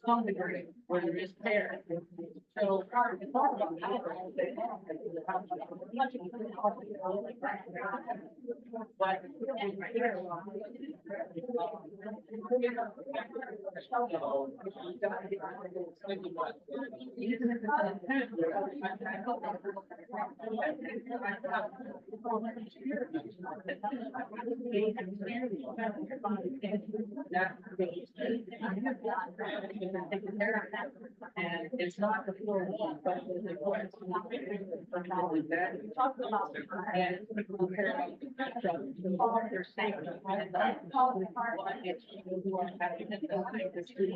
Some degree, where there is care. So, and it's not the floor one, but the voice. Talk about and people care about their safety. It's people who are having the street.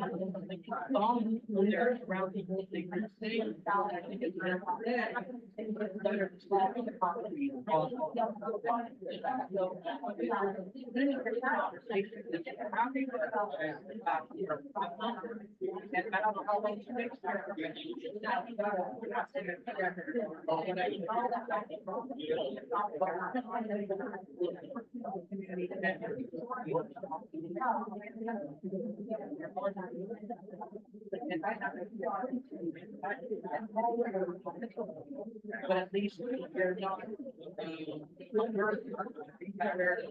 They're around people, they can stay. I think it's better for them. It's better to stop the property. And I don't know how long it takes. But at least they're not.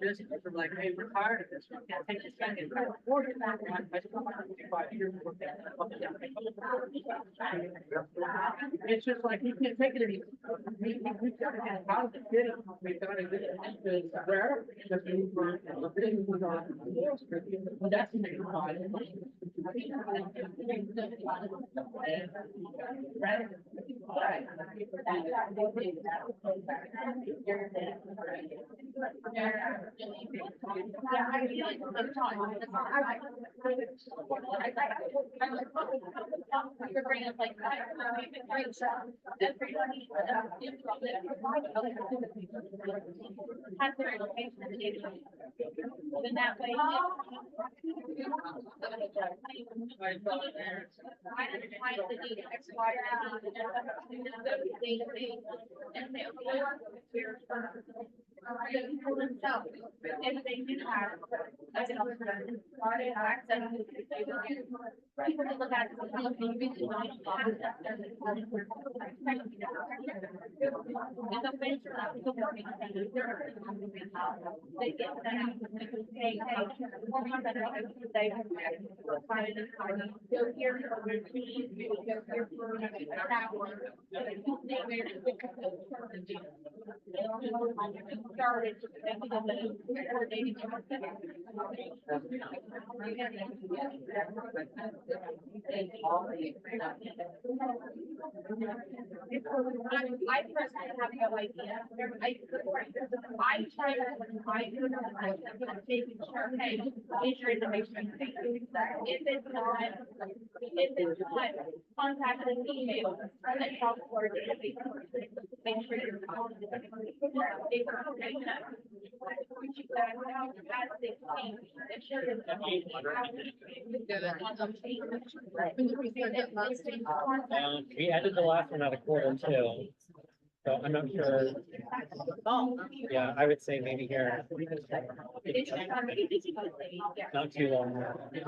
business, we're like, hey, we're tired of this, we can't take this back and afford it. It's just like, you can't take it anymore. We gotta have houses, we gotta get it, where, because we were, that's the main problem. You're bringing up like. Has their location. In that way. If they do have. People to look at. They get that. Go here for routine, go here for that one. Started. I personally have no idea. I try to, I'm making sure, hey, is your information. If it's not, contact an email, that help for it. Make sure you're calling. We added the last one out of quarter two. So I'm not sure. Oh. Yeah, I would say maybe here. Not too long,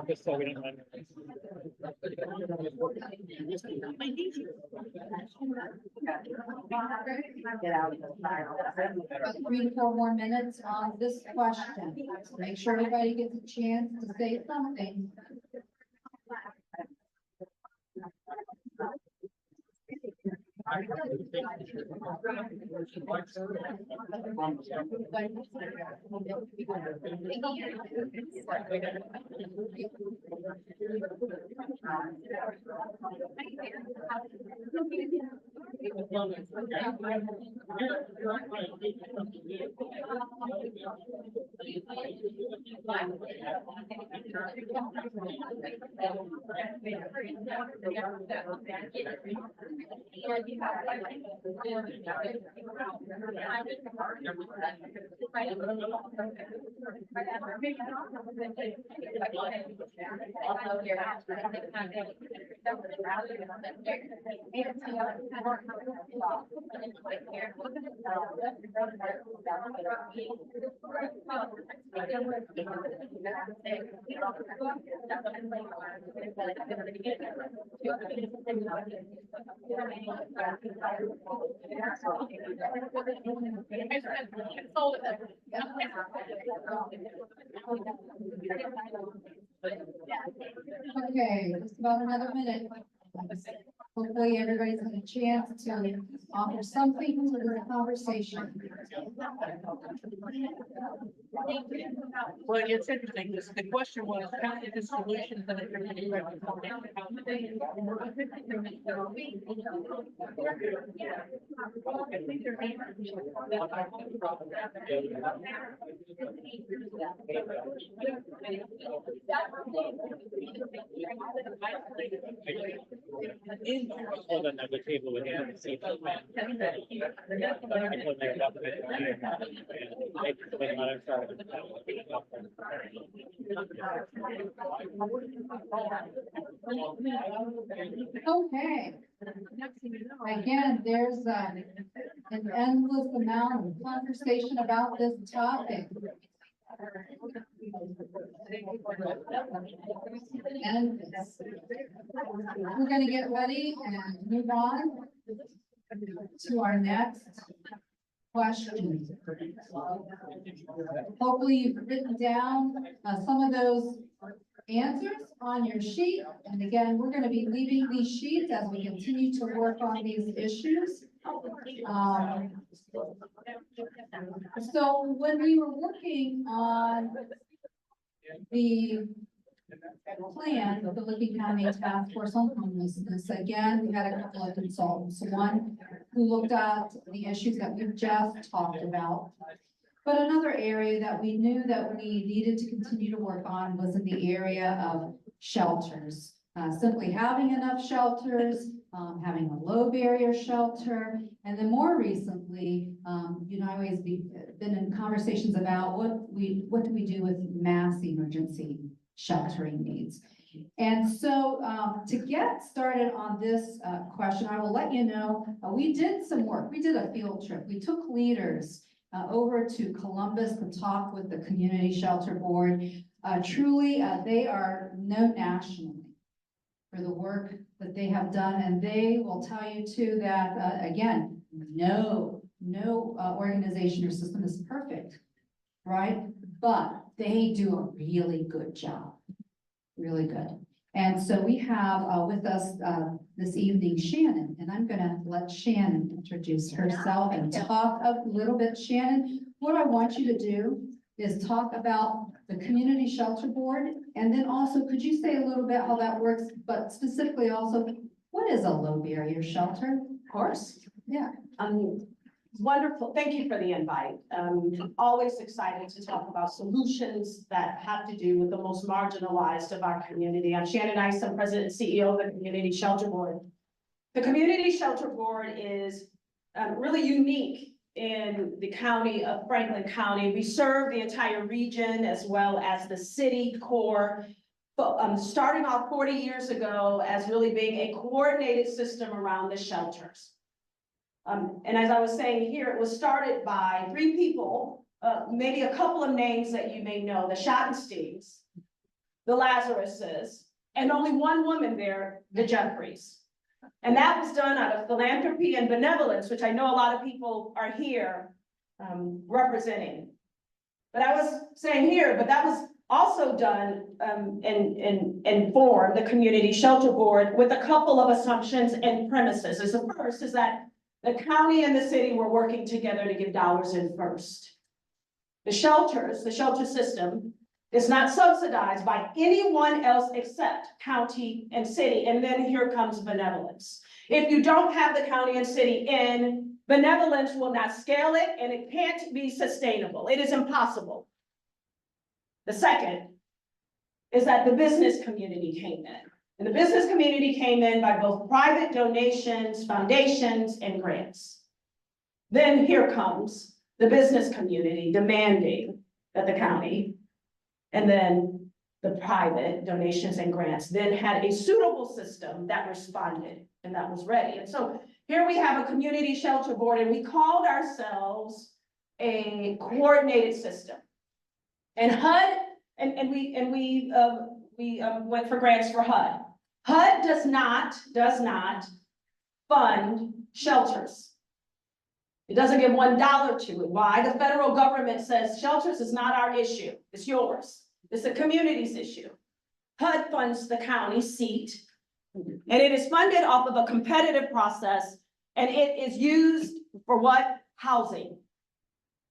just so we don't run. About 3 to 4 more minutes on this question. So make sure everybody gets a chance to say something. Okay, just about another minute. Hopefully everybody's had a chance to offer something to the conversation. Well, it's interesting, the question was, how did the solutions that are Hold another table with him and see. Okay. Again, there's an endless amount of conversation about this topic. And we're gonna get ready and move on to our next questions. Hopefully you've written down some of those answers on your sheet. And again, we're going to be leaving these sheets as we continue to work on these issues. So when we were working on the plan of the Licking County Task Force on Homelessness, again, we had a couple of consultants. One who looked at the issues that we've just talked about. But another area that we knew that we needed to continue to work on was in the area of shelters. Simply having enough shelters, having a low barrier shelter, and then more recently, I've always been in conversations about what do we do with mass emergency sheltering needs. And so to get started on this question, I will let you know, we did some work. We did a field trip. We took leaders over to Columbus to talk with the Community Shelter Board. Truly, they are known nationally for the work that they have done, and they will tell you too that, again, no organization or system is perfect, right? But they do a really good job, really good. And so we have with us this evening Shannon, and I'm gonna let Shannon introduce herself and talk a little bit. Shannon, what I want you to do is talk about the Community Shelter Board, and then also, could you say a little bit how that works, but specifically also, what is a low barrier shelter? Of course. Yeah. Wonderful. Thank you for the invite. Always excited to talk about solutions that have to do with the most marginalized of our community. I'm Shannon Ice, I'm President and CEO of the Community Shelter Board. The Community Shelter Board is really unique in the county of Franklin County. We serve the entire region as well as the city core. But starting off 40 years ago as really being a coordinated system around the shelters. And as I was saying here, it was started by 3 people, maybe a couple of names that you may know, the Schottensteins, the Lazaruses, and only one woman there, the Jeffreys. And that was done out of philanthropy and benevolence, which I know a lot of people are here representing. But I was saying here, but that was also done and formed the Community Shelter Board with a couple of assumptions and premises. As the first is that the county and the city were working together to give dollars in first. The shelter system is not subsidized by anyone else except county and city. And then here comes benevolence. If you don't have the county and city in, benevolence will not scale it and it can't be sustainable. It is impossible. The second is that the business community came in. And the business community came in by both private donations, foundations, and grants. Then here comes the business community demanding that the county and then the private donations and grants then had a suitable system that responded and that was ready. And so here we have a Community Shelter Board, and we called ourselves a coordinated system. And HUD, and we went for grants for HUD. HUD does not fund shelters. It doesn't give $1 to it. Why? The federal government says shelters is not our issue. It's yours. It's the community's issue. HUD funds the county seat, and it is funded off of a competitive process, and it is used for what? Housing.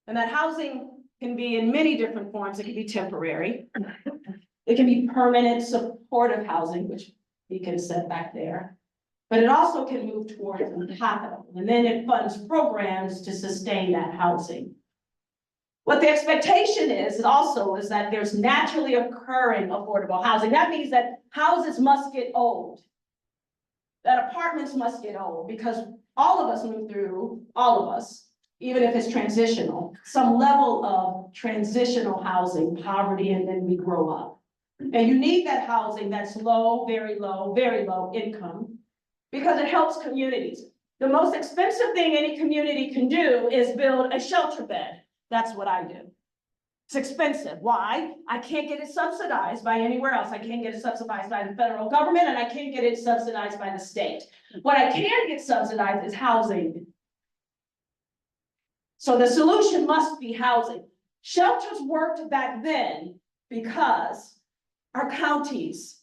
And that housing can be in many different forms. It can be temporary. It can be permanent supportive housing, which you can set back there. But it also can move towards capital, and then it funds programs to sustain that housing. What the expectation is that there's naturally occurring affordable housing. That means that houses must get old, that apartments must get old, because all of us move through, all of us, even if it's transitional, some level of transitional housing, poverty, and then we grow up. And you need that housing that's low, very low income, because it helps communities. The most expensive thing any community can do is build a shelter bed. That's what I do. It's expensive. Why? I can't get it subsidized by anywhere else. I can't get it subsidized by the federal government, and I can't get it subsidized by the state. What I can get subsidized is housing. So the solution must be housing. Shelters worked back then because our counties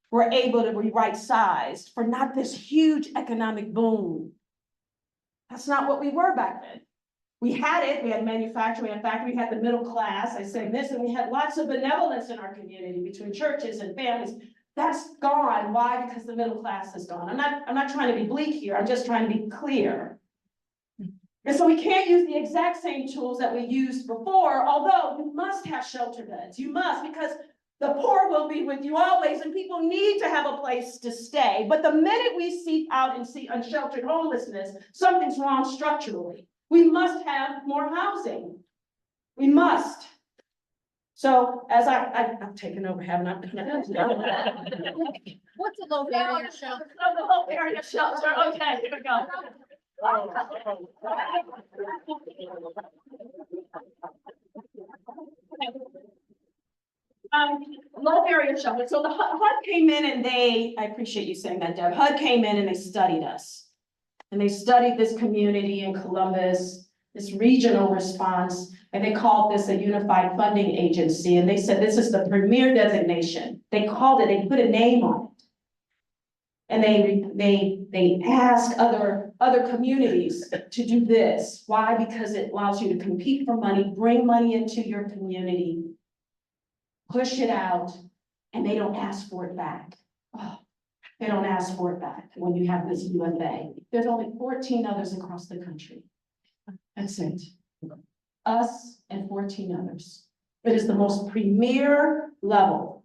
were able to be right-sized for not this huge economic boom. That's not what we were back then. We had it, we had manufacturing, in fact, we had the middle class, I say this, and we had lots of benevolence in our community between churches and families. That's gone. Why? Because the middle class is gone. I'm not trying to be bleak here, I'm just trying to be clear. And so we can't use the exact same tools that we used before, although you must have shelter beds. You must, because the poor will be with you always, and people need to have a place to stay. But the minute we seek out and see unsheltered homelessness, something's wrong structurally. We must have more housing. We must. So as I've taken over, haven't I? What's a low barrier shelter? Oh, the low barrier shelter. Okay, here we go. Low barrier shelter. So the HUD came in and I appreciate you saying that, Deb. HUD came in and they studied us. And they studied this community in Columbus, this regional response, and they called this a unified funding agency. And they said, this is the premier designation. They called it, they put a name on it. And they asked other communities to do this. Why? Because it allows you to compete for money, bring money into your community, push it out, and they don't ask for it back. Oh, they don't ask for it back when you have this UFA. There's only 14 others across the country. That's it. Us and 14 others. It is the most premier level.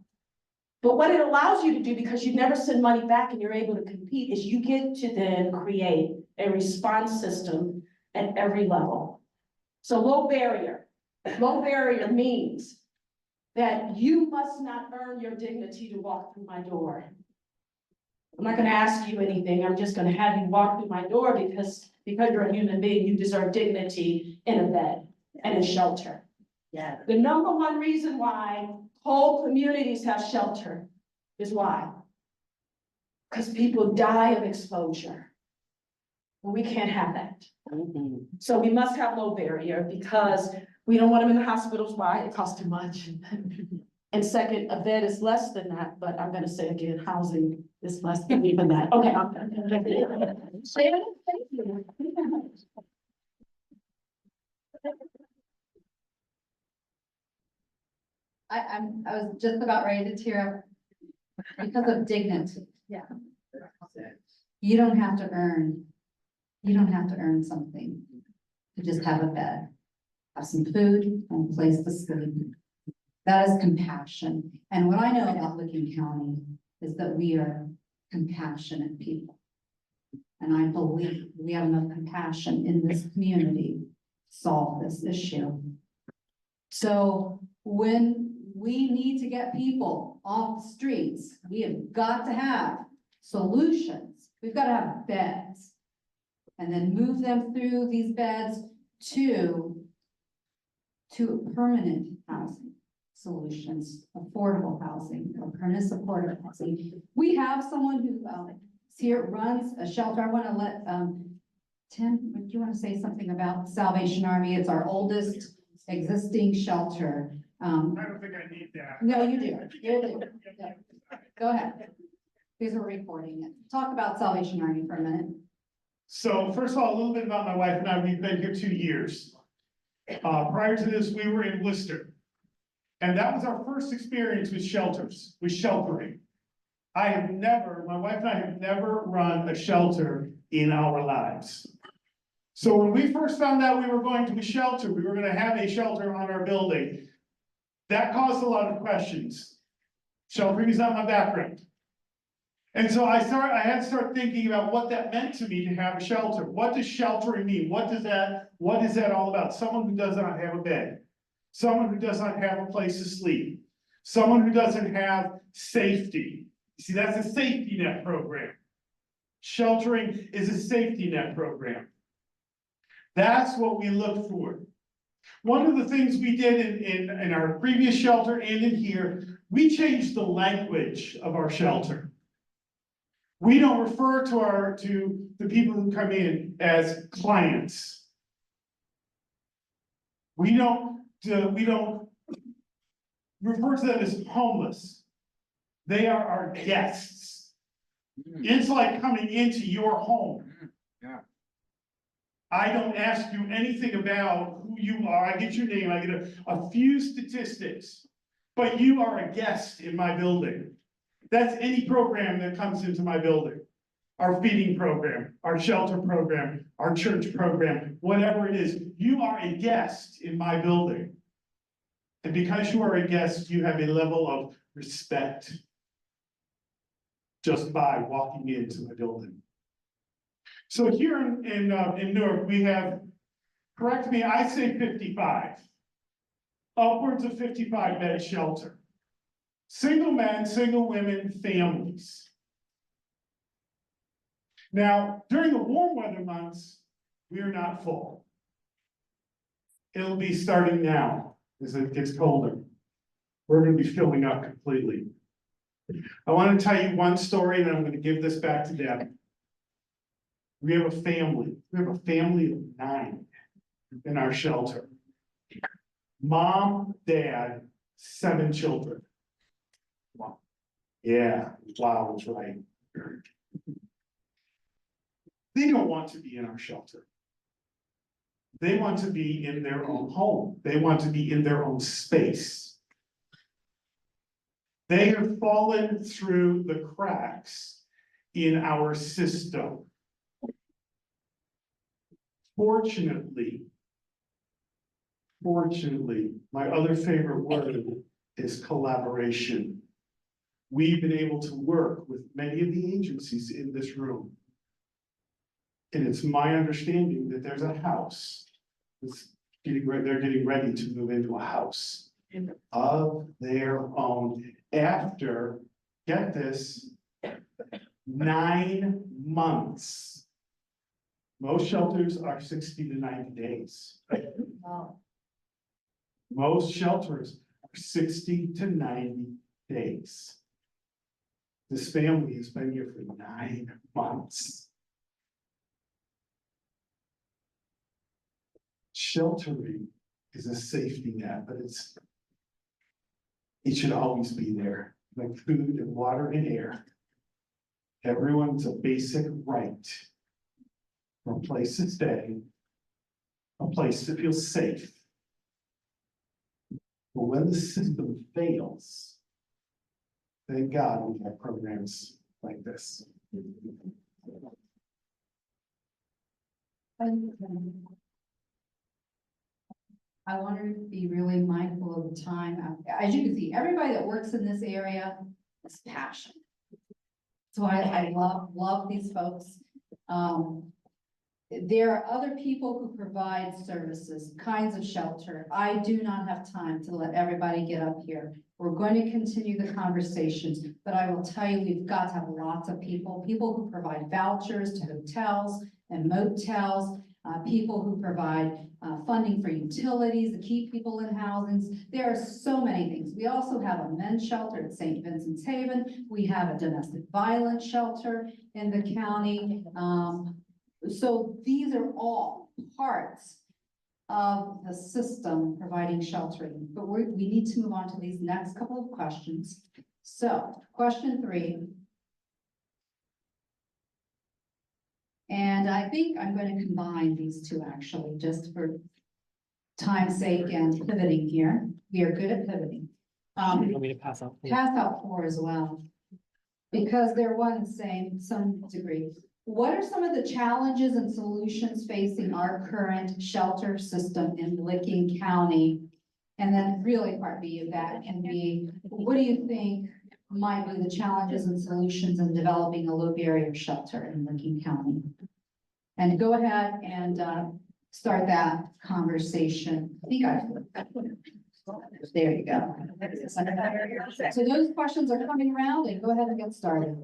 But what it allows you to do, because you never send money back and you're able to compete, is you get to then create a response system at every level. So low barrier. Low barrier means that you must not earn your dignity to walk through my door. I'm not going to ask you anything. I'm just going to have you walk through my door because you're a human being. You deserve dignity in a bed and a shelter. Yeah. The number one reason why whole communities have shelter is why? Because people die of exposure. Well, we can't have that. So we must have low barrier because we don't want them in the hospitals. Why? It costs too much. And second, a bed is less than that, but I'm going to say again, housing is less than even that. Okay. Shannon, thank you. I was just about ready to tear up because of dignity. Yeah. You don't have to earn something to just have a bed, have some food and a place to sleep. That is compassion. And what I know about Licking County is that we are compassionate people. And I believe we have enough compassion in this community to solve this issue. So when we need to get people off the streets, we have got to have solutions. We've got to have beds and then move them through these beds to permanent housing solutions, affordable housing, permanent supportive housing. We have someone who here runs a shelter. I want to let Tim, do you want to say something about Salvation Army? It's our oldest existing shelter. I don't think I need that. No, you do. You do. Yeah. Go ahead. Because we're recording it. Talk about Salvation Army for a minute. So first of all, a little bit about my wife and I. We've been here 2 years. Prior to this, we were in Worcester. And that was our first experience with shelters, with sheltering. My wife and I have never run a shelter in our lives. So when we first found out we were going to a shelter, we were going to have a shelter on our building. That caused a lot of questions. Sheltering is not my background. And so I had to start thinking about what that meant to me to have a shelter. What does sheltering mean? What is that all about? Someone who does not have a bed. Someone who does not have a place to sleep. Someone who doesn't have safety. See, that's a safety net program. Sheltering is a safety net program. That's what we look for. One of the things we did in our previous shelter and in here, we changed the language of our shelter. We don't refer to the people who come in as clients. We don't refer to them as homeless. They are our guests. It's like coming into your home. Yeah. I don't ask you anything about who you are. I get your name, I get a few statistics. But you are a guest in my building. That's any program that comes into my building. Our feeding program, our shelter program, our church program, whatever it is, you are a guest in my building. And because you are a guest, you have a level of respect just by walking into my building. So here in Newark, we have, correct me, I say 55. Upwards of 55 bed shelter. Single men, single women, families. Now, during the warm weather months, we are not full. It'll be starting now as it gets colder. We're gonna be filling up completely. I want to tell you one story, and then I'm gonna give this back to Deb. We have a family of 9 in our shelter. Mom, dad, 7 children. Wow. Yeah, wow, that's right. They don't want to be in our shelter. They want to be in their own home. They want to be in their own space. They have fallen through the cracks in our system. Fortunately, my other favorite word is collaboration. We've been able to work with many of the agencies in this room. And it's my understanding that there's a house that's they're getting ready to move into a house of their own after, get this, 9 months. Most shelters are 60 to 90 days. Wow. Most shelters are 60 to 90 days. This family has been here for 9 months. Sheltering is a safety net, but it should always be there, like food and water and air. Everyone's a basic right. A place to stay, a place to feel safe. But when the system fails, thank God we have programs like this. I want to be really mindful of the time. As you can see, everybody that works in this area is passionate. So I love these folks. There are other people who provide services, kinds of shelter. I do not have time to let everybody get up here. We're going to continue the conversations, but I will tell you, we've got to have lots of people who provide vouchers to hotels and motels, people who provide funding for utilities to keep people in housings. There are so many things. We also have a men's shelter at St. Vincent's Haven. We have a domestic violence shelter in the county. So these are all parts of the system providing sheltering, but we need to move on to these next couple of questions. So question 3. And I think I'm going to combine these two actually, just for time's sake and pivoting here. We are good at pivoting. You want me to pass out? Pass out 4 as well, because they're one and the same, some degree. What are some of the challenges and solutions facing our current shelter system in Licking County? And then really part B of that can be, what do you think might be the challenges and solutions in developing a low barrier shelter in Licking County? And go ahead and start that conversation. I think there you go. So those questions are coming around, and go ahead and get started.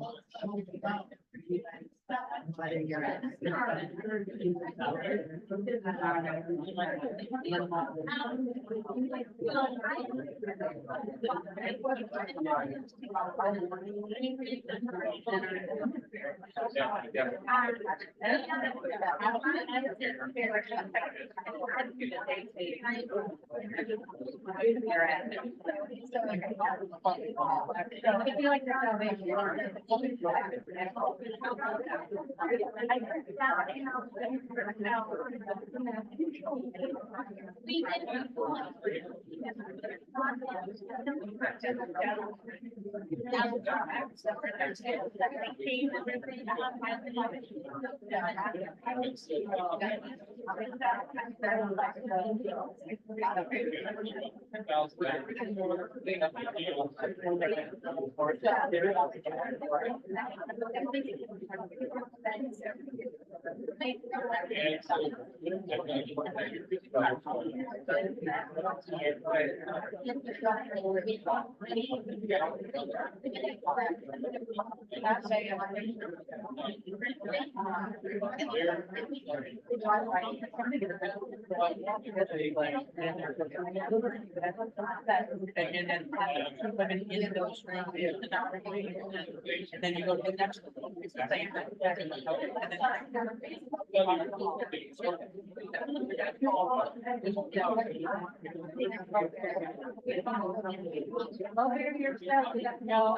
And then you go to the next one. No,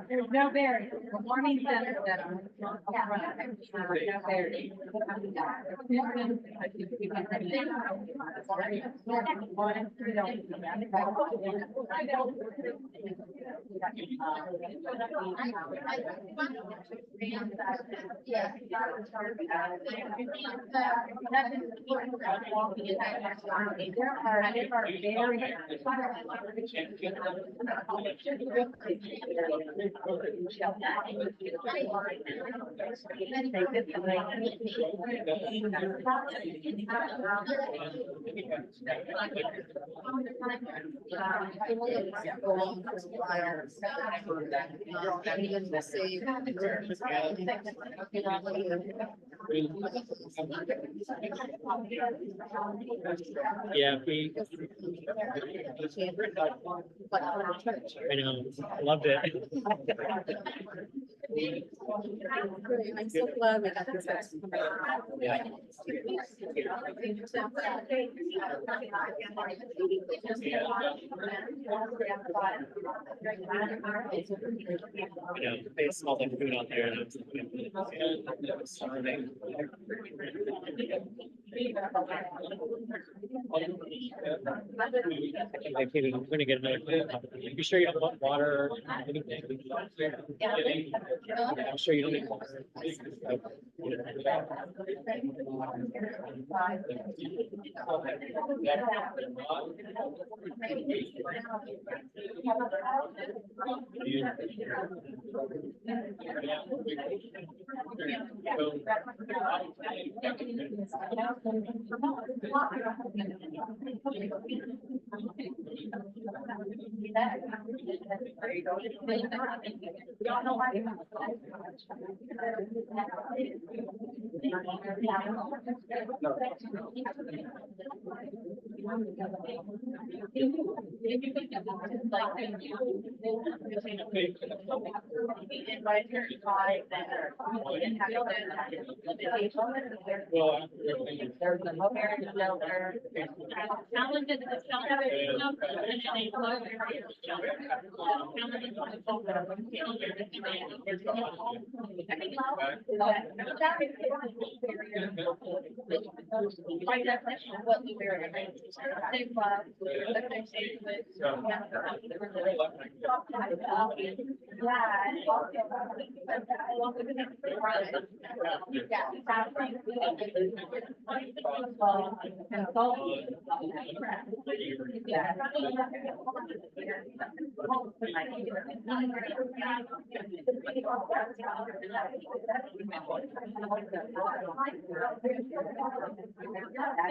there's no barrier. Warming center that are. No barrier. Yeah, I know, loved it. I'm so glad we got this. You know, they smell like food out there. And it's starving. Like, hey, we're gonna get another. You sure you don't want water or anything? I'm sure you don't need water.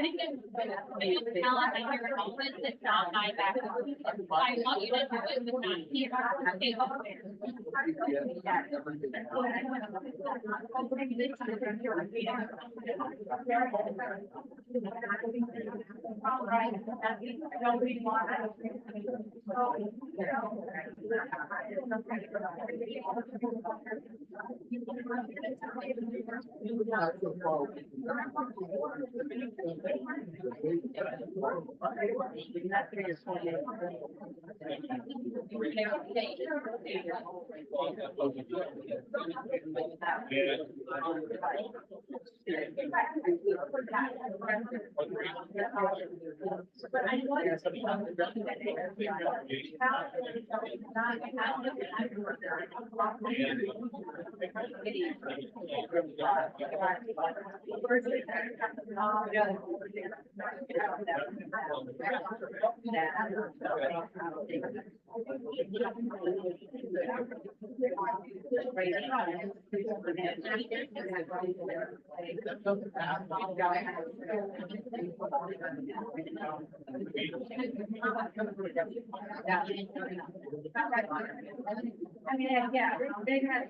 think it's tell us I hear it, it's not my background. I love you to do it, but not here. Stay over I mean, yeah, they had.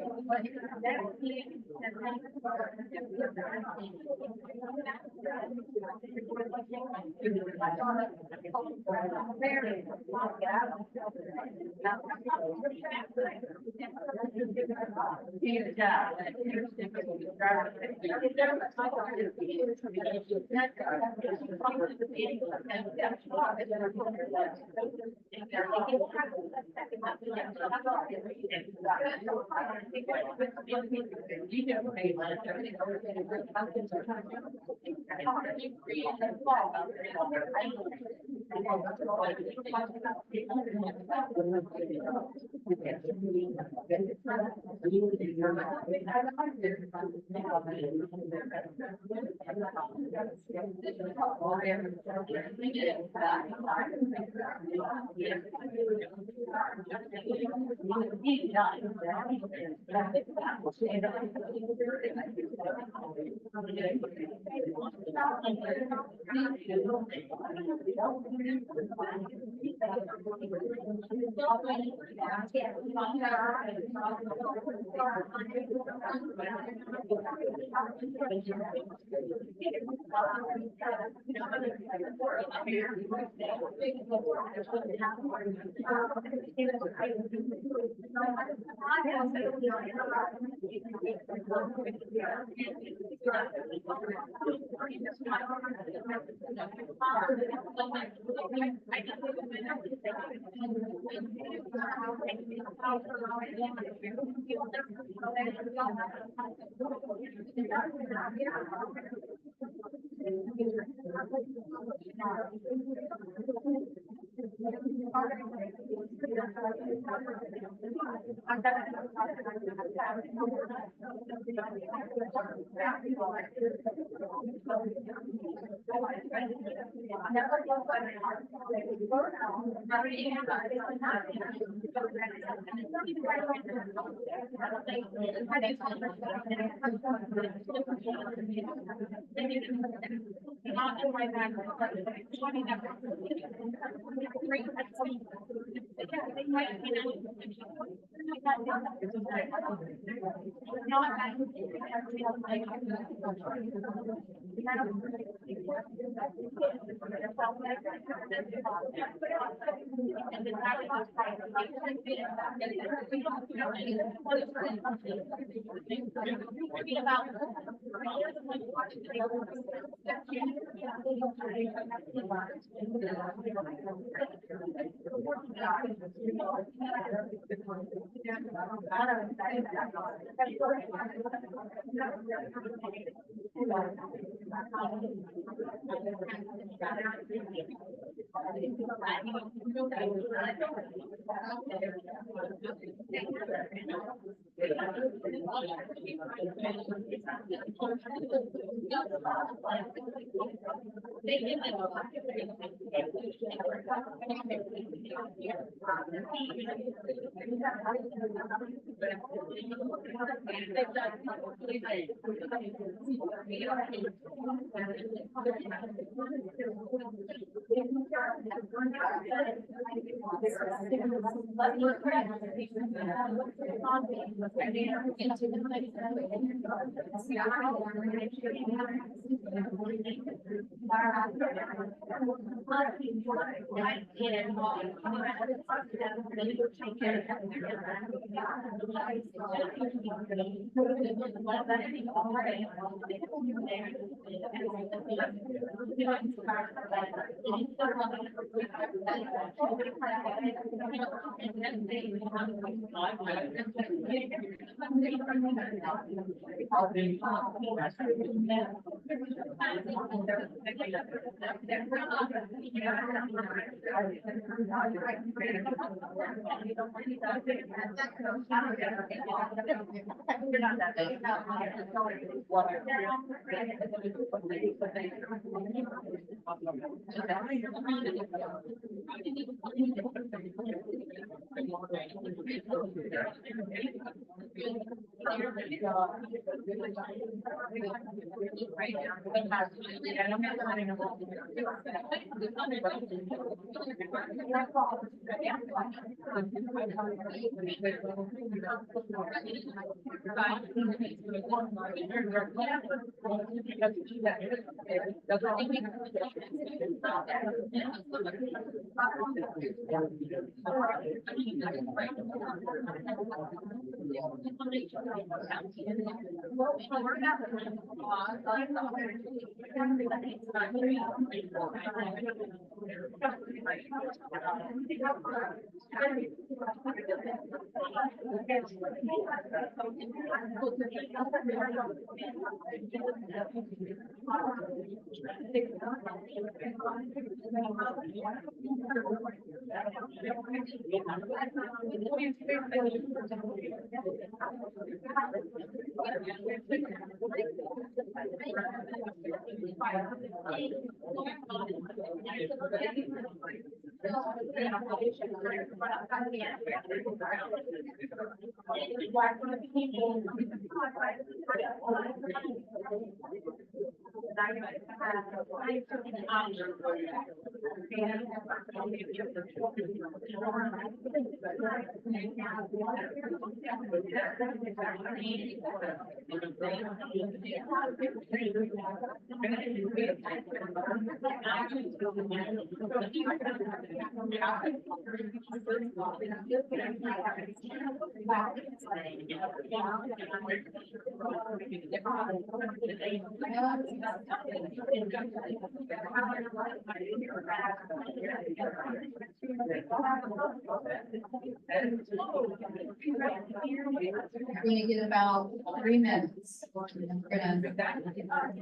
We're gonna get about 3 minutes. We're gonna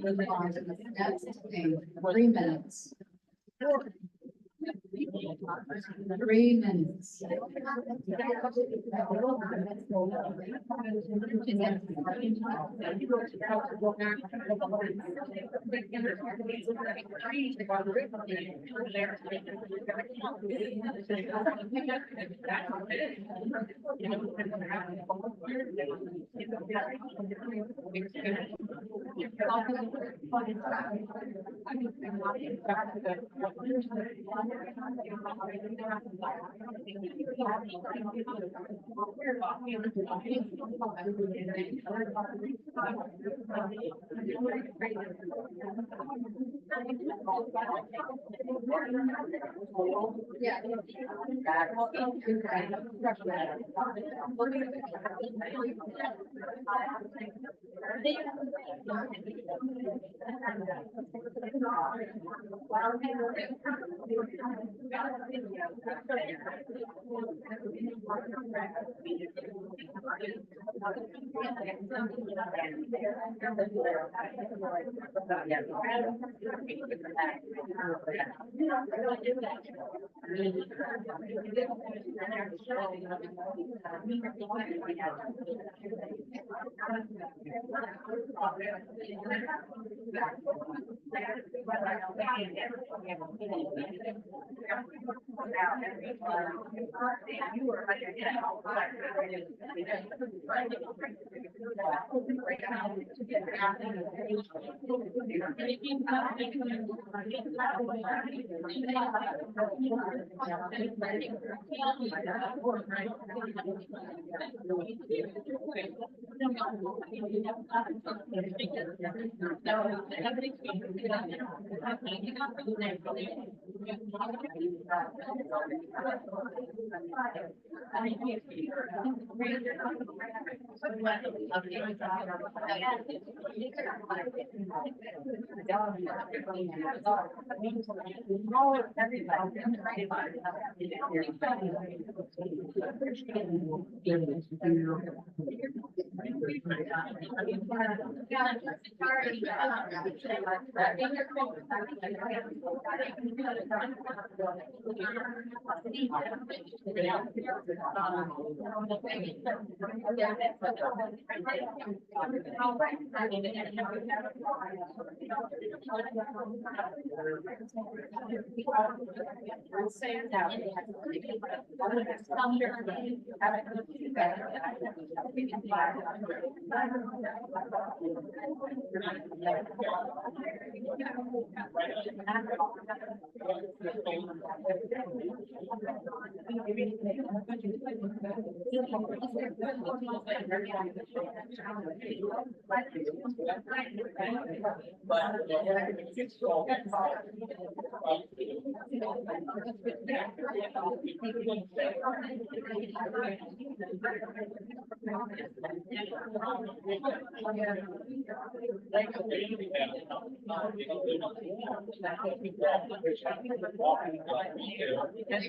move on to the next thing, 3 minutes. 3 minutes.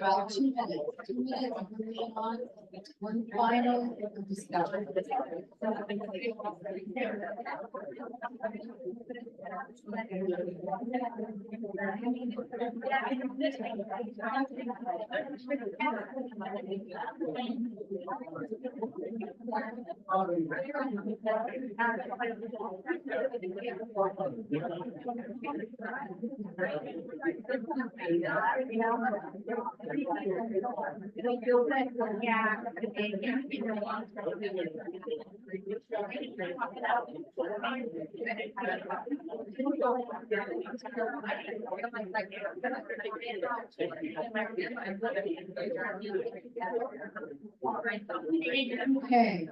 About 2 minutes. 2 minutes and we're moving on. One final discussion. Okay.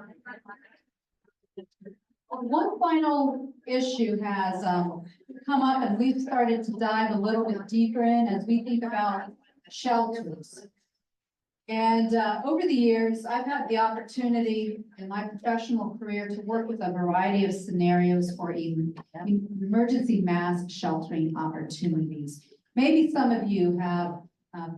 One final issue has come up and we've started to dive a little bit deeper in as we think about shelters. And over the years, I've had the opportunity in my professional career to work with a variety of scenarios for emergency mass sheltering opportunities. Maybe some of you have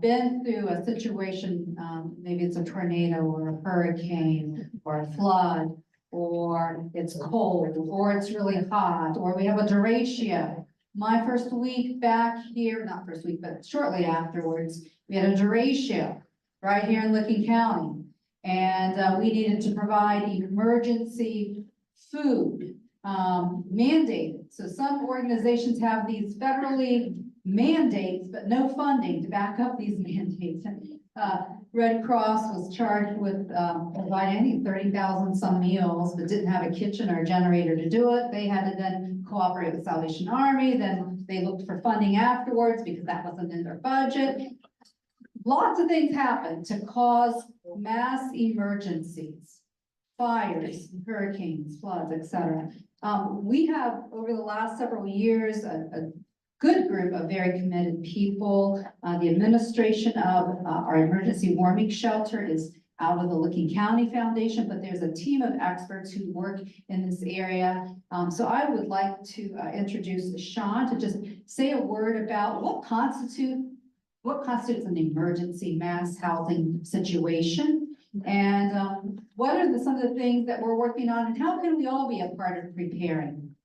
been through a situation, maybe it's a tornado or a hurricane or a flood, or it's cold, or it's really hot, or we have a derecho. My first week back here, not first week, but shortly afterwards, we had a derecho right here in Licking County. And we needed to provide emergency food mandated. So some organizations have these federally mandates, but no funding to back up these mandates. Red Cross was charged with providing 30,000 some meals, but didn't have a kitchen or a generator to do it. They had to then cooperate with Salvation Army. Then they looked for funding afterwards because that wasn't in their budget. Lots of things happen to cause mass emergencies, fires, hurricanes, floods, etc. We have, over the last several years, a good group of very committed people. The administration of our emergency warming shelter is out of the Licking County Foundation, but there's a team of experts who work in this area. So I would like to introduce Sean to just say a word about what constitutes an emergency mass housing situation, And, what are some of the things that we're working on and how can we all be a part of preparing?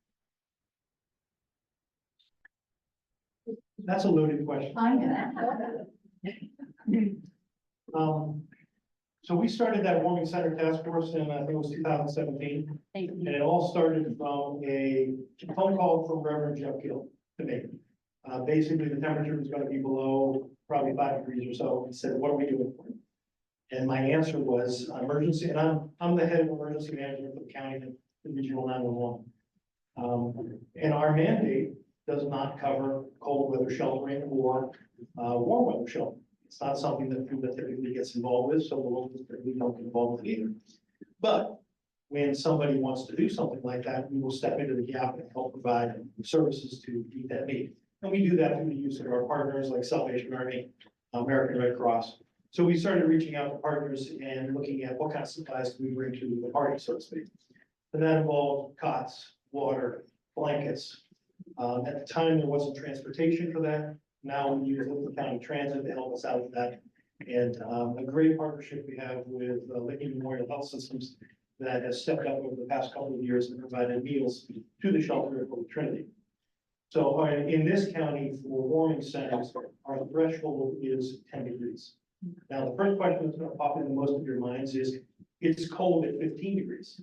That's a loaded question. I'm gonna. So we started that warming center task force in, I think it was 2017. And it all started from a phone call from Reverend Jeff Gill to me. Basically, the temperature was gonna be below probably 5 degrees or so. He said, what are we doing for it? And my answer was emergency, and I'm the head of emergency management for the county and the regional 911. And our mandate does not cover cold weather sheltering or warm weather sheltering. It's not something that FEMA typically gets involved with, so the locals typically don't get involved with either. But when somebody wants to do something like that, we will step into the gap and help provide services to meet that need. And we do that through the use of our partners like Salvation Army, American Red Cross. So we started reaching out to partners and looking at what kind of supplies can we bring to the party, so to speak. And that involved cots, water, blankets. At the time, there wasn't transportation for that. Now we use Lincoln County Transit to help us out with that. And a great partnership we have with Lincoln Memorial Health Systems that has stepped up over the past couple of years and provided meals to the shelter at Holy Trinity. So in this county for warming centers, our threshold is 10 degrees. Now, the first question that's going to pop into most of your minds is, it's cold at 15 degrees.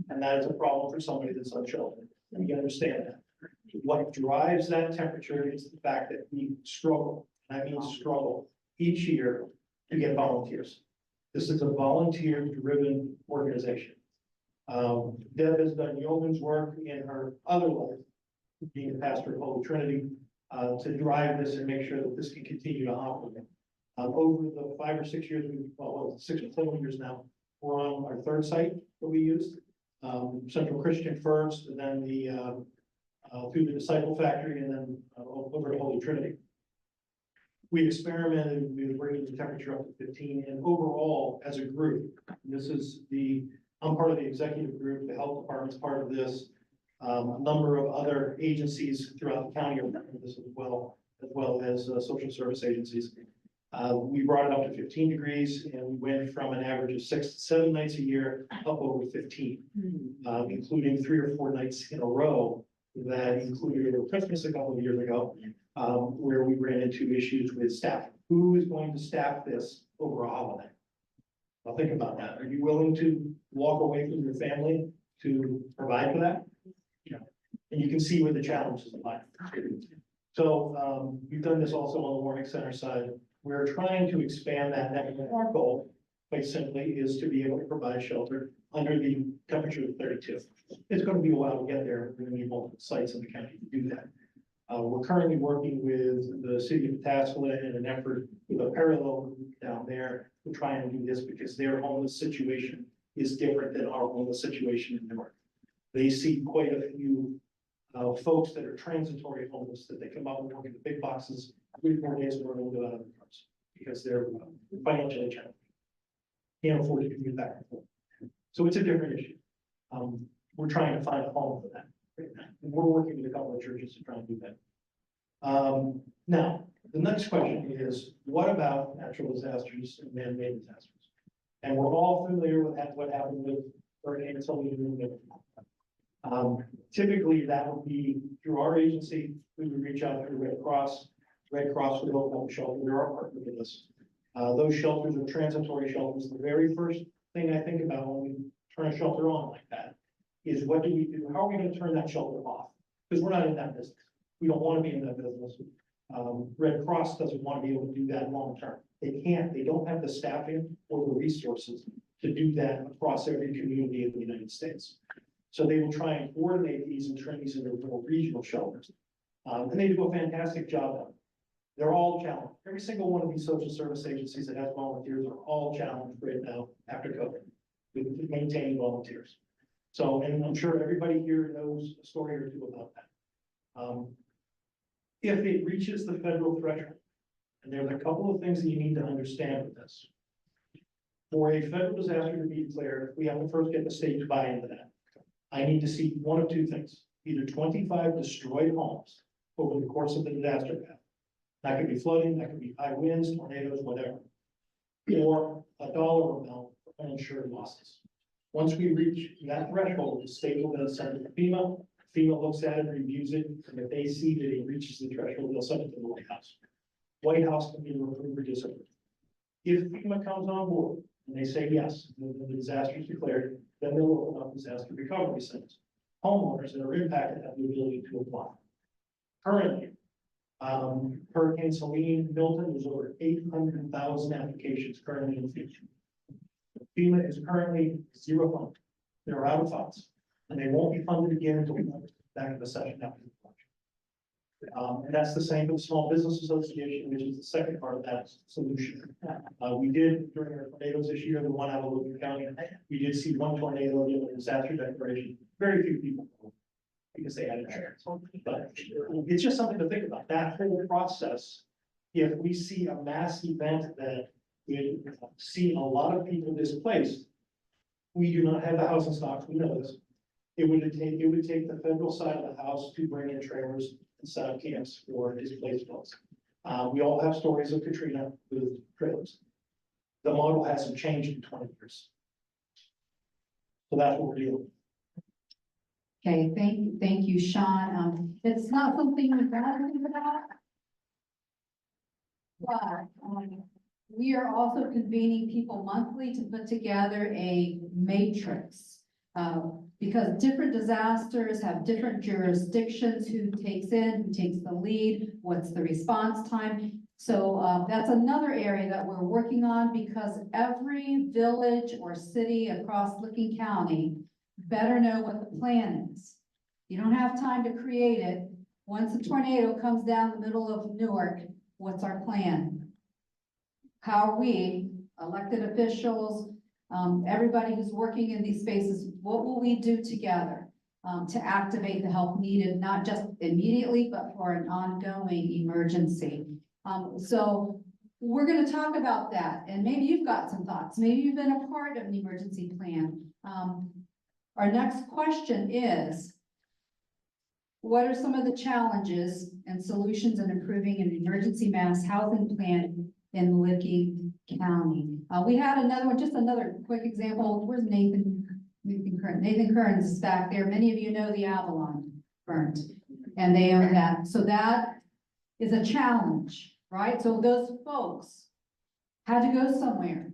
And that is a problem for somebody that's unsheltered. And you understand that. What drives that temperature is the fact that we struggle, and I mean struggle, each year to get volunteers. This is a volunteer-driven organization. Deb has done yeoman's work in her other life, being a pastor of Holy Trinity, to drive this and make sure that this can continue to operate. Over the 5 or 6 years, 6 or 7 years now, we're on our third site that we used, Central Christian first, and then through the Disciple Factory, and then over to Holy Trinity. We experimented with bringing the temperature up to 15, and overall, as a group, I'm part of the executive group, the health department's part of this. A number of other agencies throughout the county are part of this as well as social service agencies. We brought it up to 15 degrees, and we went from an average of 6 to 7 nights a year up over 15, including 3 or 4 nights in a row that included over Christmas a couple of years ago, where we ran into issues with staff. Who is going to staff this over a holiday? Well, think about that. Are you willing to walk away from your family to provide for that? Yeah. And you can see where the challenges lie. So we've done this also on the warming center side. We're trying to expand that network. Our goal, quite simply, is to be able to provide shelter under the temperature of 32. It's going to be a while to get there. We're going to need multiple sites in the county to do that. We're currently working with the city of Pataskala in an effort with a parallel group down there to try and do this because their homeless situation is different than our homeless situation in Newark. They see quite a few folks that are transitory homeless that they come up and work in the big boxes 3 or 4 days in order to go out of the cars because they're financially challenged. Can't afford to commute back and forth. So it's a different issue. We're trying to find a home for that right now. And we're working with a couple of churches to try and do that. Now, the next question is, what about natural disasters and man-made disasters? And we're all familiar with what happened with Hurricane Helene. Typically, that would be through our agency. We would reach out to Red Cross. Red Cross would open up a shelter. They're our partner with us. Those shelters are transitory shelters. The very first thing I think about when we turn a shelter on like that is what do we do? How are we going to turn that shelter off? Because we're not in that business. We don't want to be in that business. Red Cross doesn't want to be able to do that long term. They can't. They don't have the staffing or the resources to do that across every community in the United States. So they will try and coordinate these and turn these into little regional shelters. And they do a fantastic job of it. They're all challenged. Every single one of these social service agencies that has volunteers are all challenged right now after COVID with maintaining volunteers. So, and I'm sure everybody here knows a story or two about that. If it reaches the federal threshold, and there's a couple of things that you need to understand with this. For a federal disaster to be declared, we have to first get the state to buy into that. I need to see one of two things, either 25 destroyed homes over the course of the disaster path. That could be flooding, that could be high winds, tornadoes, whatever. Or a dollar amount for uninsured losses. Once we reach that threshold, the state will then send it to FEMA. FEMA looks at it, reviews it, and if they see that it reaches the threshold, they'll send it to the White House. White House can either approve or disapprove. If FEMA comes on board and they say yes, the disaster is declared, then they'll open up disaster recovery centers. Homeowners that are impacted have the ability to apply. Currently, Hurricane Helene, Milton, there's over 800,000 applications currently in FEMA. FEMA is currently zero funded. They're out of funds, and they won't be funded again until we come back to the session after the budget. And that's the same for the Small Business Association, which is the second part of that solution. We did during our tornadoes this year, the one out of Logan County, we did see one tornado give a disaster declaration. Very few people, because they had insurance. But it's just something to think about, that whole process. If we see a mass event that we see a lot of people displaced, we do not have the housing stock, we know this. It would take the federal side of the house to bring in trailers and set up camps for displaced folks. We all have stories of Katrina with trailers. The model hasn't changed in 20 years. So that's what we're dealing with. Okay, thank you, Sean. It's not something we've got to think about. But, we are also convening people monthly to put together a matrix. Because different disasters have different jurisdictions, who takes in, who takes the lead, what's the response time. So, that's another area that we're working on, because every village or city across Licking County better know what the plan is. You don't have time to create it. Once a tornado comes down the middle of Newark, what's our plan? How are we, elected officials, everybody who's working in these spaces, what will we do together to activate the help needed, not just immediately, but for an ongoing emergency? So we're going to talk about that, and maybe you've got some thoughts. Maybe you've been a part of an emergency plan. Our next question is, what are some of the challenges and solutions in improving an emergency mass housing plan in Licking County? We had another one, just another quick example. Where's Nathan Kern? Nathan Kearns is back there. Many of you know the Avalon burnt, and they own that. So that is a challenge, right? So those folks had to go somewhere.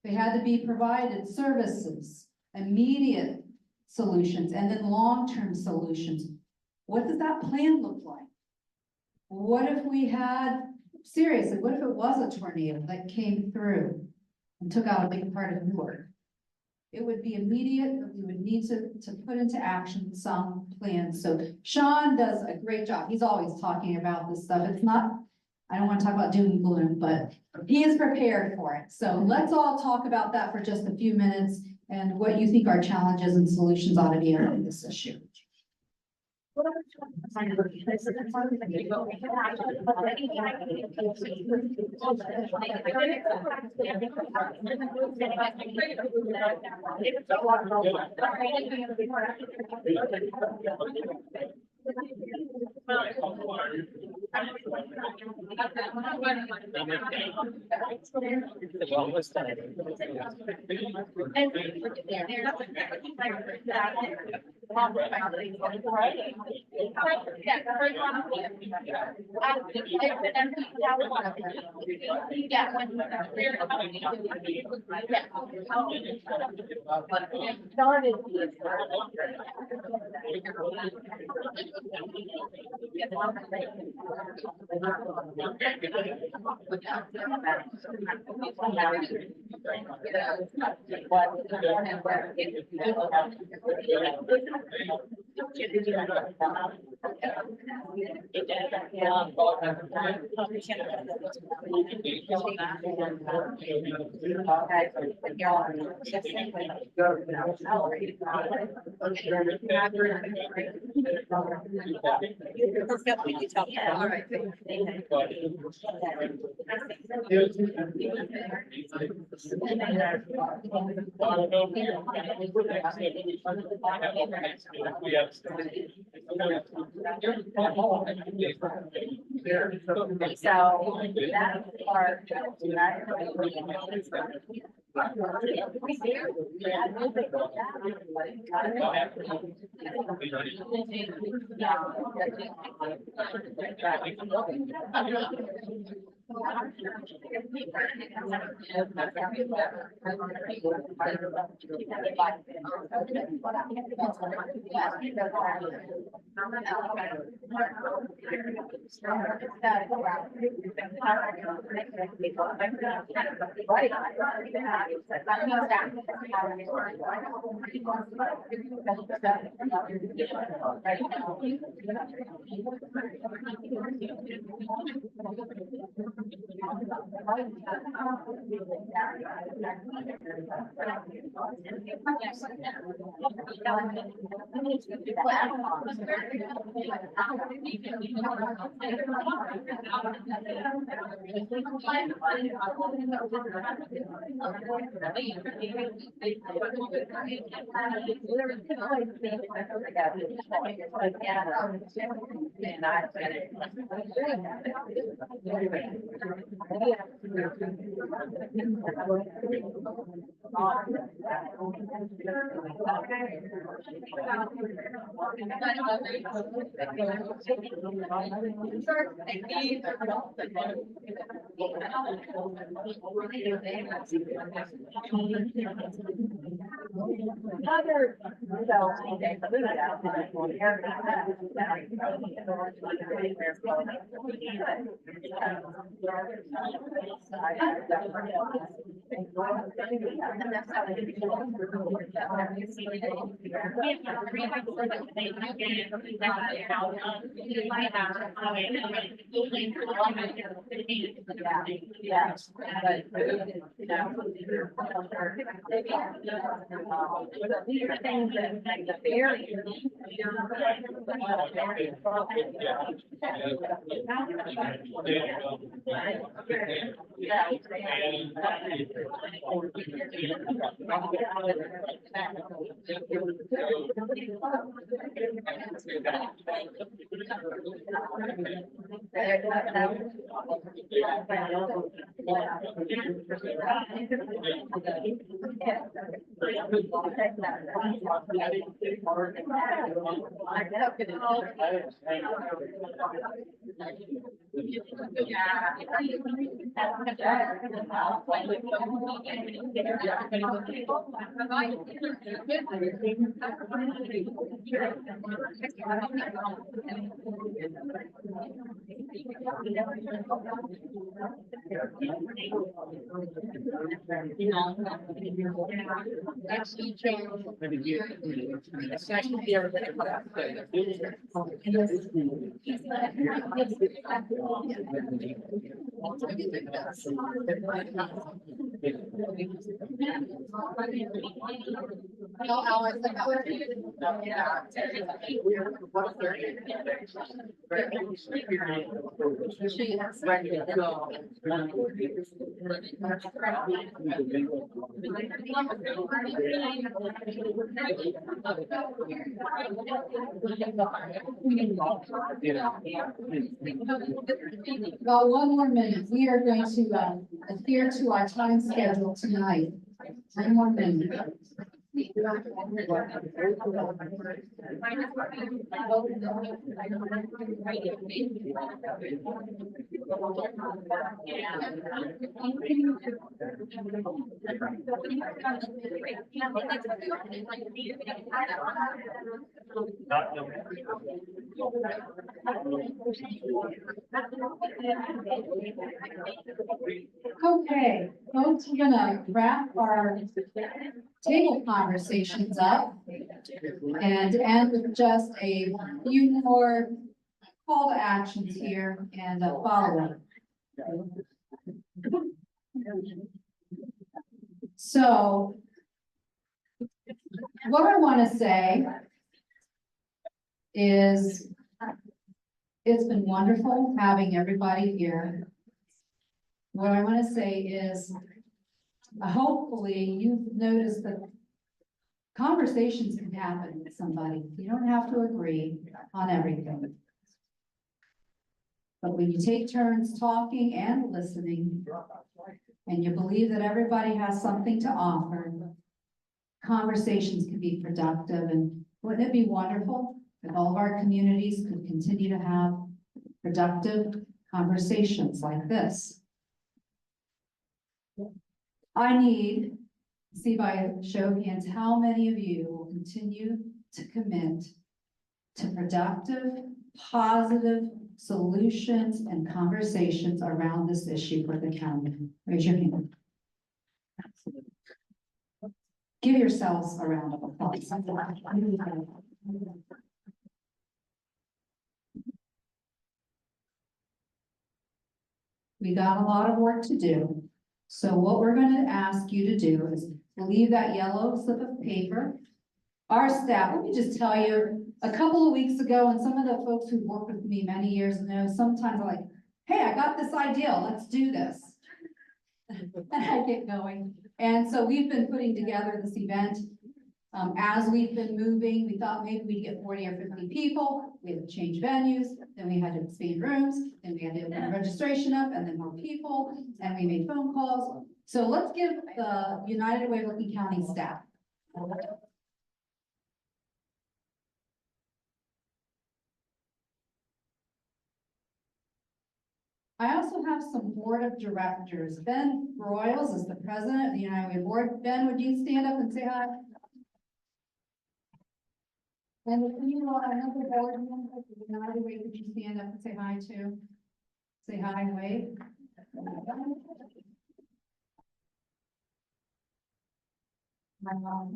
They had to be provided services, immediate solutions, and then long-term solutions. What does that plan look like? What if we had, seriously, what if it was a tornado that came through and took out a big part of Newark? It would be immediate, but we would need to put into action some plans. So Sean does a great job. He's always talking about this stuff. It's not, I don't want to talk about doom and gloom, but he is prepared for it. So let's all talk about that for just a few minutes, and what you think our challenges and solutions ought to be around this issue. We have About one more minute. We are going to adhere to our time schedule tonight. 1 more minute. Okay, folks, we're gonna wrap our table conversations up and end with just a few more call to actions here and a follow-up. So what I want to say is it's been wonderful having everybody here. What I want to say is hopefully you've noticed that Conversations can happen with somebody. You don't have to agree on everything. But when you take turns talking and listening, and you believe that everybody has something to offer, conversations can be productive. And wouldn't it be wonderful if all of our communities could continue to have productive conversations like this? I need to see by a show of hands, how many of you will continue to commit to productive, positive solutions and conversations around this issue for the county? Raise your hand. Give yourselves a round of applause. We got a lot of work to do. So what we're going to ask you to do is leave that yellow slip of paper. Our staff, let me just tell you, a couple of weeks ago, and some of the folks who've worked with me many years know, sometimes I'm like, hey, I got this idea, let's do this. And I get going. And so we've been putting together this event. As we've been moving, we thought maybe we'd get 40 or 50 people. We had to change venues, then we had to expand rooms, then we had to open registration up, and then more people, and we made phone calls. So let's give the United Way of Licking County staff. I also have some board of directors. Ben Broyles is the president of the United Way Board. Ben, would you stand up and say hi? And if you are another board member of the United Way, could you stand up and say hi too? Say hi and wave.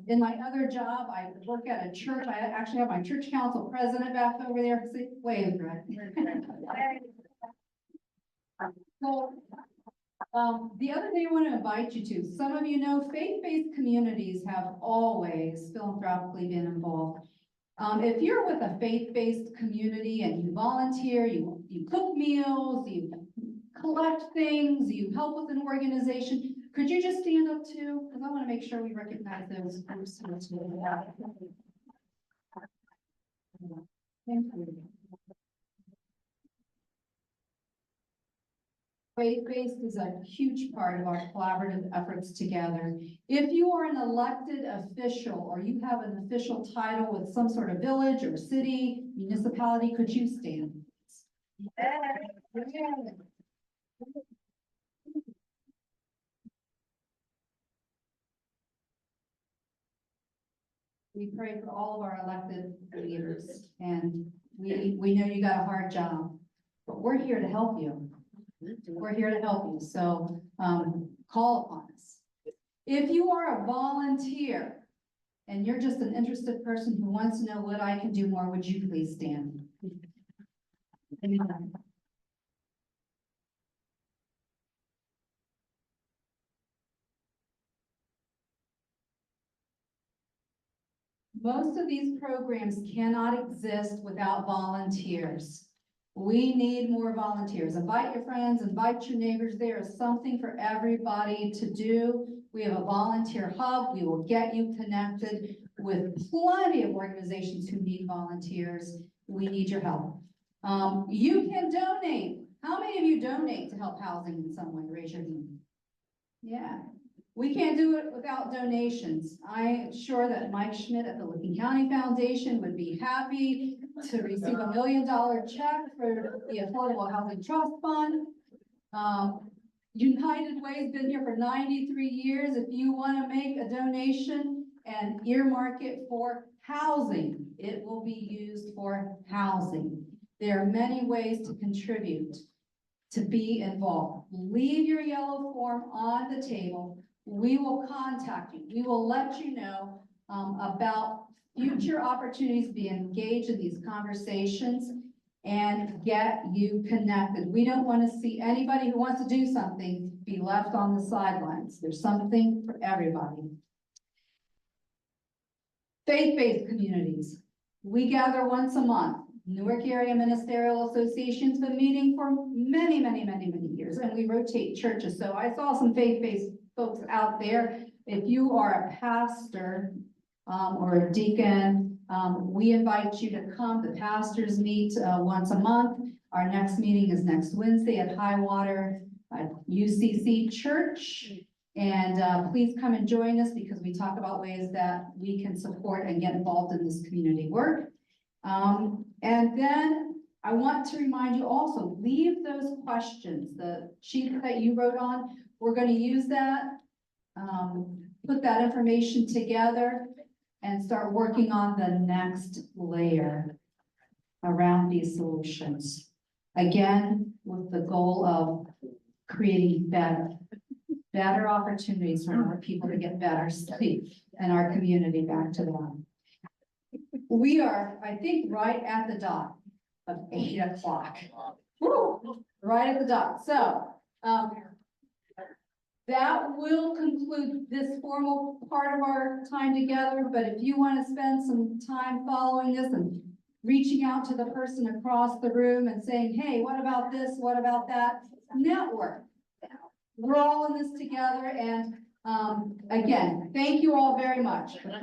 In my other job, I work at a church. I actually have my church council president back over there. Say, wave, right? So, the other thing I want to invite you to, some of you know, faith-based communities have always philanthropically been involved. If you're with a faith-based community and you volunteer, you cook meals, you collect things, you help with an organization, could you just stand up too? Because I want to make sure we recognize those groups. Thank you. Faith-based is a huge part of our collaborative efforts together. If you are an elected official or you have an official title with some sort of village or city, municipality, could you stand? We pray for all of our elected leaders, and we know you got a hard job, but we're here to help you. We're here to help you, so call upon us. If you are a volunteer and you're just an interested person who wants to know what I can do more, would you please stand? Most of these programs cannot exist without volunteers. We need more volunteers. Invite your friends, invite your neighbors. There is something for everybody to do. We have a volunteer hub. We will get you connected with plenty of organizations who need volunteers. We need your help. You can donate. How many of you donate to help housing in some way? Raise your hand. Yeah. We can't do it without donations. I'm sure that Mike Schmidt at the Licking County Foundation would be happy to receive $1 million check for the Affordable Housing Trust Fund. United Way's been here for 93 years. If you want to make a donation and earmark it for housing, it will be used for housing. There are many ways to contribute, to be involved. Leave your yellow form on the table. We will contact you. We will let you know about future opportunities to be engaged in these conversations and get you connected. We don't want to see anybody who wants to do something be left on the sidelines. There's something for everybody. Faith-based communities. We gather once a month. Newark Area Ministerial Association's been meeting for many years, and we rotate churches. So I saw some faith-based folks out there. If you are a pastor, or a deacon, we invite you to come. The pastors meet, once a month. Our next meeting is next Wednesday at Highwater, UCC Church. And, please come and join us because we talk about ways that we can support and get involved in this community work. And then I want to remind you also, leave those questions, the sheet that you wrote on, we're going to use that, put that information together and start working on the next layer around these solutions. Again, with the goal of creating better opportunities for more people to get better sleep and our community back to them. We are, I think, right at the dot of 8 o'clock. Woo, right at the dot. So, that will conclude this formal part of our time together, but if you want to spend some time following this and reaching out to the person across the room and saying, hey, what about this? What about that? Network. We're all in this together. And again, thank you all very much for coming.